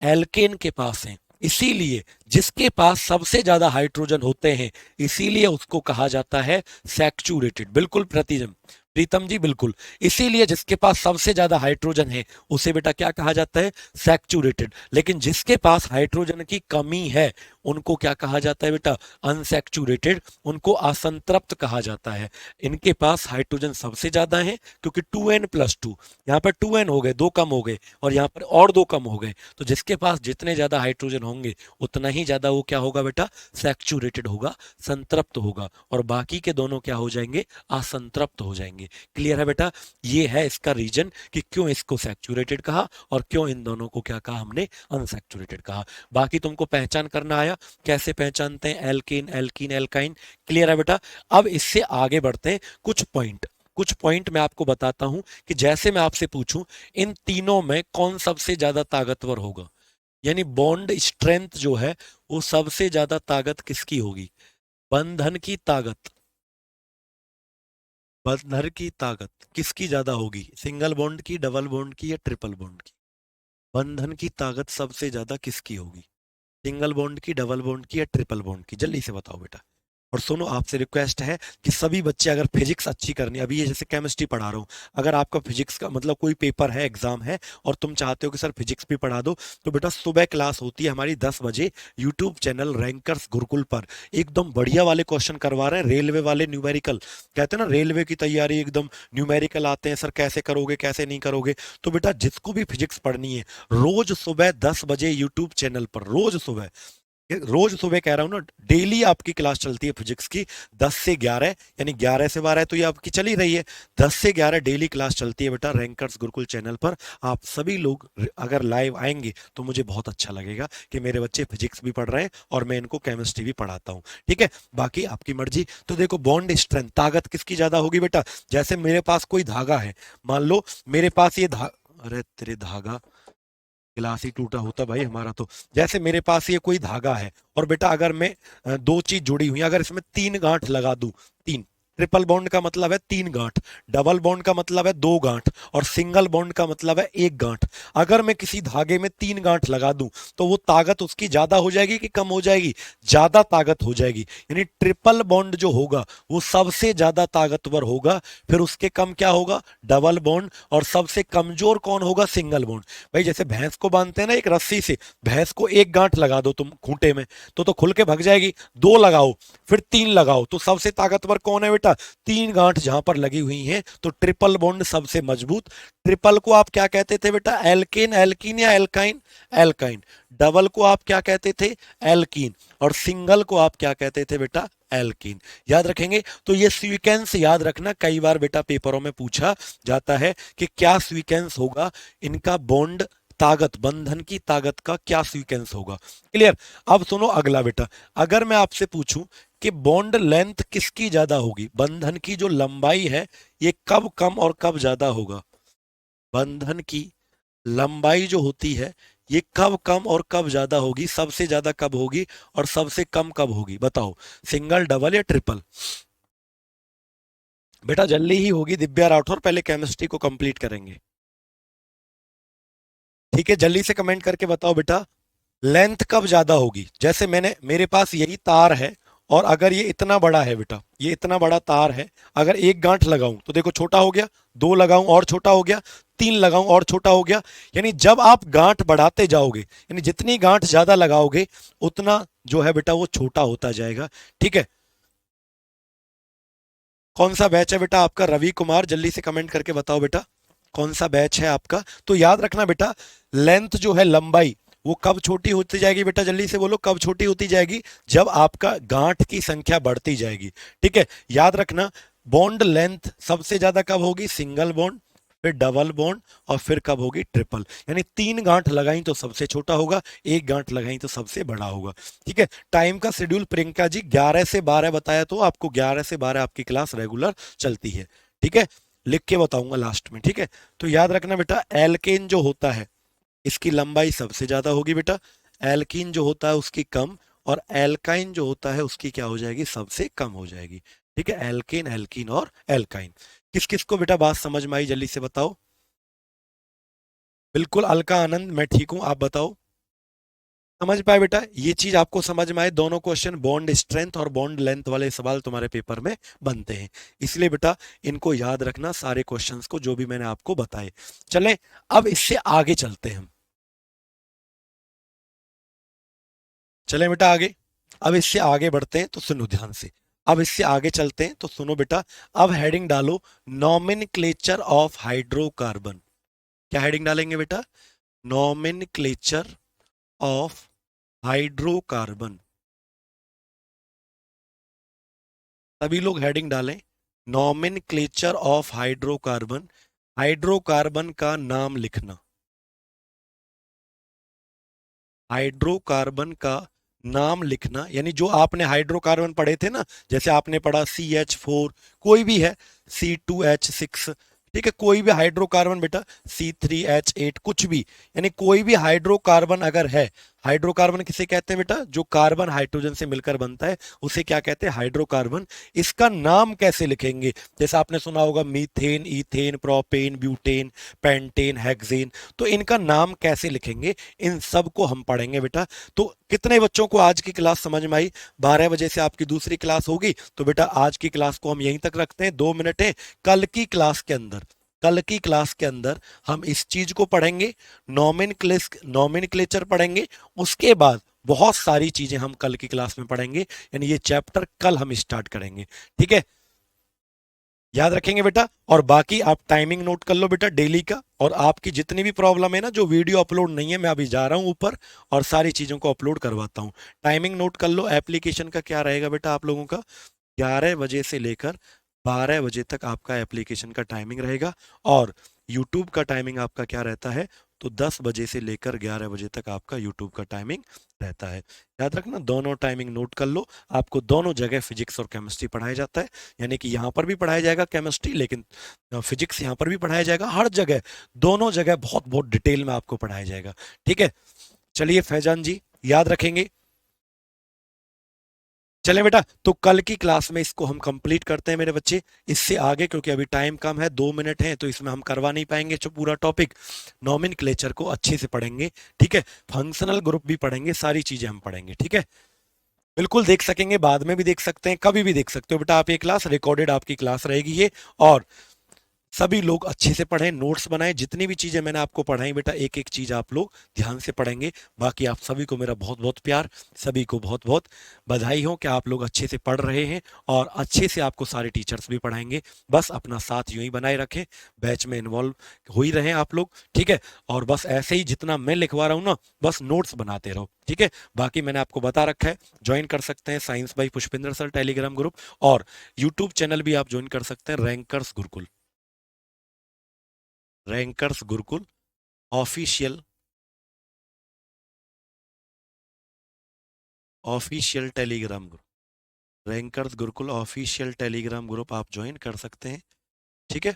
एल्केन के पास है। इसीलिए जिसके पास सबसे ज्यादा हाइड्रोजन होते हैं, इसीलिए उसको कहा जाता है सैचुरेटेड। बिल्कुल प्रतिजम, प्रीतम जी बिल्कुल, इसीलिए जिसके पास सबसे ज्यादा हाइड्रोजन है उसे बेटा क्या कहा जाता है? सैचुरेटेड। लेकिन जिसके पास हाइड्रोजन की कमी है उनको क्या कहा जाता है बेटा? अनसैचुरेटेड, उनको असंतृप्त कहा जाता है। इनके पास हाइड्रोजन सबसे ज्यादा है क्योंकि 2n+2, यहाँ पर 2n हो गए, दो कम हो गए, और यहाँ पर और दो कम हो गए। तो जिसके पास जितने ज्यादा हाइड्रोजन होंगे उतना ही ज्यादा वो क्या होगा बेटा? सैचुरेटेड होगा, संतृप्त होगा, और बाकी के दोनों क्या हो जाएंगे? असंतृप्त हो जाएंगे। क्लियर है बेटा? ये है इसका रीजन कि क्यों इसको सैचुरेटेड कहा और क्यों इन दोनों को क्या कहा हमने? अनसैचुरेटेड कहा। बाकी तुमको पहचान करना आया, कैसे पहचानते हैं एल्केन, एल्कीन, एल्काइन? क्लियर है बेटा? अब इससे आगे बढ़ते हैं, कुछ पॉइंट, कुछ पॉइंट मैं आपको बताता हूं कि जैसे मैं आपसे पूछूं इन तीनों में कौन सबसे ज्यादा ताकतवर होगा, यानी बॉन्ड स्ट्रेंथ जो है वो सबसे ज्यादा ताकत किसकी होगी? बंधन की ताकत, बंधन की ताकत किसकी ज्यादा होगी? सिंगल बॉन्ड की, डबल बॉन्ड की, या ट्रिपल बॉन्ड की? बंधन की ताकत सबसे ज्यादा किसकी होगी? सिंगल बॉन्ड की, डबल बॉन्ड की, या ट्रिपल बॉन्ड की? जल्दी से बताओ बेटा। और सुनो आपसे रिक्वेस्ट है कि सभी बच्चे अगर फिजिक्स अच्छी करनी, अभी ये जैसे केमिस्ट्री पढ़ा रहा हूँ, अगर आपका फिजिक्स का मतलब कोई पेपर है, एग्जाम है, और तुम चाहते हो कि सर फिजिक्स भी पढ़ा दो, तो बेटा सुबह क्लास होती है हमारी 10 बजे यूट्यूब चैनल रैंकर्स गुरुकुल पर। एकदम बढ़िया वाले क्वेश्चन करवा रहे हैं, रेलवे वाले न्यूमेरिकल, कहते हैं ना रेलवे की तैयारी, एकदम न्यूमेरिकल आते हैं, सर कैसे करोगे कैसे नहीं करोगे। तो बेटा जिसको भी फिजिक्स पढ़नी है, रोज सुबह 10 बजे यूट्यूब चैनल पर, रोज सुबह ये रोज सुबह कह रहा हूँ ना, डेली आपकी क्लास चलती है फिजिक्स की 10 से 11, यानी 11 से 12 तो ये आपकी चली रही है। 10 से 11 डेली क्लास चलती है बेटा रैंकर्स गुरुकुल चैनल पर। आप सभी लोग अगर लाइव आएंगे तो मुझे बहुत अच्छा लगेगा कि मेरे बच्चे फिजिक्स भी पढ़ रहे हैं और मैं इनको केमिस्ट्री भी पढ़ाता हूँ। ठीक है, बाकी आपकी मर्जी। तो देखो बॉन्ड स्ट्रेंथ, ताकत किसकी ज्यादा होगी बेटा? जैसे मेरे पास कोई धागा है, मान लो मेरे पास ये अरे तेरे धागा, गिलास ही टूटा होता भाई हमारा तो। जैसे मेरे पास ये कोई धागा है और बेटा अगर मैं दो चीज जुड़ी हुई है, अगर इसमें 3 गांठ लगा दूं, तीन, ट्रिपल बॉन्ड का मतलब है 3 गांठ, डबल बॉन्ड का मतलब है 2 गांठ, और सिंगल बॉन्ड का मतलब है 1 गांठ। अगर मैं किसी धागे में 3 गांठ लगा दूं तो वो ताकत उसकी ज्यादा हो जाएगी कि कम हो जाएगी? ज्यादा ताकत हो जाएगी। यानी ट्रिपल बॉन्ड जो होगा वो सबसे ज्यादा ताकतवर होगा, फिर उसके कम क्या होगा? डबल बॉन्ड, और सबसे कमजोर कौन होगा? Single bond. भाई जैसे भैंस को बांधते हैं ना एक रस्सी से, भैंस को 1 गांठ लगा दो तुम खूंटे में तो खुल के भग जाएगी। 2 लगाओ, फिर 3 लगाओ, तो सबसे ताकतवर कौन है बेटा? 3 गांठ जहां पर लगी हुई हैं तो ट्रिपल बॉन्ड सबसे मजबूत। ट्रिपल को आप क्या कहते थे बेटा? एल्केन, एल्कीन या एल्काइन? एल्काइन। डबल को आप क्या कहते थे? एल्कीन। और सिंगल को आप क्या कहते थे बेटा? एल्कीन। याद रखेंगे? तो ये सीक्वेंस याद रखना, कई बार बेटा पेपरों में पूछा जाता है कि क्या सीक्वेंस होगा इनका, बॉन्ड ताकत, बंधन की ताकत का क्या सीक्वेंस होगा। क्लियर? अब सुनो अगला बेटा, अगर मैं आपसे पूछूं कि बॉन्ड लेंथ किसकी ज्यादा होगी, बंधन की जो लंबाई है ये कब कम और कब ज्यादा होगा? बंधन की लंबाई जो होती है ये कब कम और कब ज्यादा होगी? सबसे ज्यादा कब होगी और सबसे कम कब होगी? बताओ, सिंगल, डबल या ट्रिपल? बेटा जल्दी ही होगी, दिव्या राठौर, पहले केमिस्ट्री को कंप्लीट करेंगे। ठीक है, जल्दी से कमेंट करके बताओ बेटा, लेंथ कब ज्यादा होगी? जैसे मेरे पास यही तार है और अगर ये इतना बड़ा है बेटा, ये इतना बड़ा तार है, अगर 1 गांठ लगाऊं तो देखो छोटा हो गया, 2 लगाऊं और छोटा हो गया, 3 लगाऊं और छोटा हो गया। यानी जब आप गांठ बढ़ाते जाओगे, यानी जितनी गांठ ज्यादा लगाओगे उतना जो है बेटा वो छोटा होता जाएगा। ठीक है, कौन सा बैच है बेटा आपका? रवि कुमार, जल्दी से कमेंट करके बताओ बेटा कौन सा बैच है आपका। तो याद रखना बेटा, लेंथ जो है, लंबाई, वो कब छोटी होती जाएगी बेटा? जल्दी से बोलो, कब छोटी होती जाएगी? जब आपका गांठ की संख्या बढ़ती जाएगी। ठीक है, याद रखना, बॉन्ड लेंथ सबसे ज्यादा कब होगी? सिंगल बॉन्ड, फिर डबल बॉन्ड, और फिर कब होगी? ट्रिपल। यानी 3 गांठ लगाई तो सबसे छोटा होगा, 1 गांठ लगाई तो सबसे बड़ा होगा। ठीक है, टाइम का शेड्यूल प्रियंका जी 11 से 12 बताया, तो आपको 11 से 12 आपकी क्लास रेगुलर चलती है। ठीक है, लिख के बताऊंगा लास्ट में। ठीक है, तो याद रखना बेटा, एल्केन जो होता है इसकी लंबाई सबसे ज्यादा होगी बेटा, एल्कीन जो होता है उसकी कम, और एल्काइन जो होता है उसकी क्या हो जाएगी? सबसे कम हो जाएगी। ठीक है, एल्केन, एल्कीन और एल्काइन। किस किस को बेटा बात समझ में आई, जल्दी से बताओ। बिल्कुल, अलका आनंद, मैं ठीक हूं, आप बताओ। समझ पाए बेटा? ये चीज आपको समझ में आए, दोनों क्वेश्चन बॉन्ड स्ट्रेंथ और बॉन्ड लेंथ वाले सवाल तुम्हारे पेपर में बनते हैं, इसलिए बेटा इनको याद रखना, सारे क्वेश्चंस को जो भी मैंने आपको बताए। चलें, अब इससे आगे चलते हैं हम। चलें बेटा आगे, अब इससे आगे बढ़ते हैं, तो सुनो ध्यान से। अब इससे आगे चलते हैं तो सुनो बेटा, अब हेडिंग डालो, नॉमेनक्लेचर ऑफ हाइड्रोकार्बन। क्या हेडिंग डालेंगे बेटा? Nomenclature of hydrocarbon. सभी लोग हेडिंग डालें, नॉमेनक्लेचर ऑफ हाइड्रोकार्बन। हाइड्रोकार्बन का नाम लिखना, हाइड्रोकार्बन का नाम लिखना, यानी जो आपने हाइड्रोकार्बन पढ़े थे ना, जैसे आपने पढ़ा CH4, कोई भी है, C2H6, ठीक है, कोई भी हाइड्रोकार्बन बेटा, C3H8, कुछ भी, यानी कोई भी हाइड्रोकार्बन अगर है, हाइड्रोकार्बन किसे कहते हैं बेटा? जो कार्बन हाइड्रोजन से मिलकर बनता है उसे क्या कहते हैं? हाइड्रोकार्बन। इसका नाम कैसे लिखेंगे? जैसे आपने सुना होगा methane, ethane, propane, butane, pentane, hexane, तो इनका नाम कैसे लिखेंगे, इन सब को हम पढ़ेंगे बेटा। तो कितने बच्चों को आज की क्लास समझ में आई? 12 बजे से आपकी दूसरी क्लास होगी, तो बेटा आज की क्लास को हम यहीं तक रखते हैं, 2 मिनट है। कल की क्लास के अंदर, कल की क्लास के अंदर हम इस चीज को पढ़ेंगे, नॉमेनक्लेचर पढ़ेंगे। उसके बाद बहुत सारी चीजें हम कल की क्लास में पढ़ेंगे, यानी ये चैप्टर कल हम स्टार्ट करेंगे। ठीक है, याद रखेंगे बेटा। और बाकी आप टाइमिंग नोट कर लो बेटा डेली का, और आपकी जितनी भी प्रॉब्लम है ना, जो वीडियो अपलोड नहीं है, मैं अभी जा रहा हूँ ऊपर और सारी चीज़ों को अपलोड करवाता हूँ। टाइमिंग नोट कर लो। एप्लीकेशन का क्या रहेगा बेटा आप लोगों का, 11 बजे से लेकर 12 बजे तक आपका एप्लीकेशन का टाइमिंग रहेगा। और यूट्यूब का टाइमिंग आपका क्या रहता है, तो 10 बजे से लेकर 11 बजे तक आपका यूट्यूब का टाइमिंग रहता है। याद रखना, दोनों टाइमिंग नोट कर लो। आपको दोनों जगह फिजिक्स और केमिस्ट्री पढ़ाया जाता है, यानी कि यहाँ पर भी पढ़ाया जाएगा केमिस्ट्री, लेकिन फिजिक्स यहाँ पर भी पढ़ाया जाएगा। हर जगह, दोनों जगह बहुत बहुत डिटेल में आपको पढ़ाया जाएगा। ठीक है, चलिए फैजान जी, याद रखेंगे। चलें बेटा, तो कल की क्लास में इसको हम कंप्लीट करते हैं मेरे बच्चे। इससे आगे क्योंकि अभी टाइम कम है, 2 मिनट है, तो इसमें हम करवा नहीं पाएंगे जो पूरा टॉपिक। नॉमेनक्लेचर को अच्छे से पढ़ेंगे, ठीक है। फंक्शनल ग्रुप भी पढ़ेंगे, सारी चीजें हम पढ़ेंगे, ठीक है। बिल्कुल देख सकेंगे, बाद में भी देख सकते हैं, कभी भी देख सकते हो बेटा आप। ये क्लास रिकॉर्डेड आपकी क्लास रहेगी ये। और सभी लोग अच्छे से पढ़ें, नोट्स बनाएं। जितनी भी चीजें मैंने आपको पढ़ाई बेटा, एक एक चीज आप लोग ध्यान से पढ़ेंगे। बाकी आप सभी को मेरा बहुत बहुत प्यार, सभी को बहुत बहुत बधाई हो कि आप लोग अच्छे से पढ़ रहे हैं, और अच्छे से आपको सारे टीचर्स भी पढ़ाएंगे। बस अपना साथ यूं ही बनाए रखें, बैच में इन्वॉल्व हो ही रहें आप लोग, ठीक है। और बस ऐसे ही जितना मैं लिखवा रहा हूँ ना, बस नोट्स बनाते रहो, ठीक है। बाकी मैंने आपको बता रखा है, ज्वाइन कर सकते हैं science by Pushpendra sir Telegram group, और यूट्यूब चैनल भी आप ज्वाइन कर सकते हैं, rankers Gurukul. Rankers Gurukul official, official Telegram group. Rankers Gurukul official Telegram group आप ज्वाइन कर सकते हैं, ठीक है।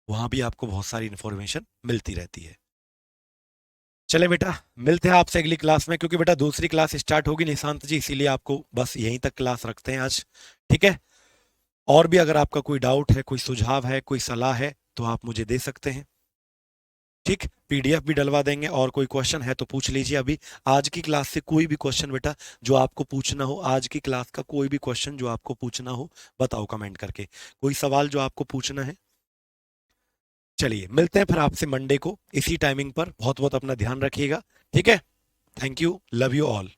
वहां भी आपको बहुत सारी इंफॉर्मेशन मिलती रहती है। चले बेटा, मिलते हैं आपसे अगली क्लास में, क्योंकि बेटा दूसरी क्लास स्टार्ट होगी निशांत जी, इसीलिए आपको बस यहीं तक क्लास रखते हैं आज, ठीक है। और भी अगर आपका कोई डाउट है, कोई सुझाव है, कोई सलाह है, तो आप मुझे दे सकते हैं, ठीक। पीडीएफ भी डलवा देंगे, और कोई क्वेश्चन है तो पूछ लीजिए अभी। आज की क्लास से कोई भी क्वेश्चन बेटा जो आपको पूछना हो, आज की क्लास का कोई भी क्वेश्चन जो आपको पूछना हो, बताओ कमेंट करके। कोई सवाल जो आपको पूछना है। चलिए, मिलते हैं फिर आपसे मंडे को इसी टाइमिंग पर। बहुत बहुत अपना ध्यान रखिएगा, ठीक है। Thank you, love you all.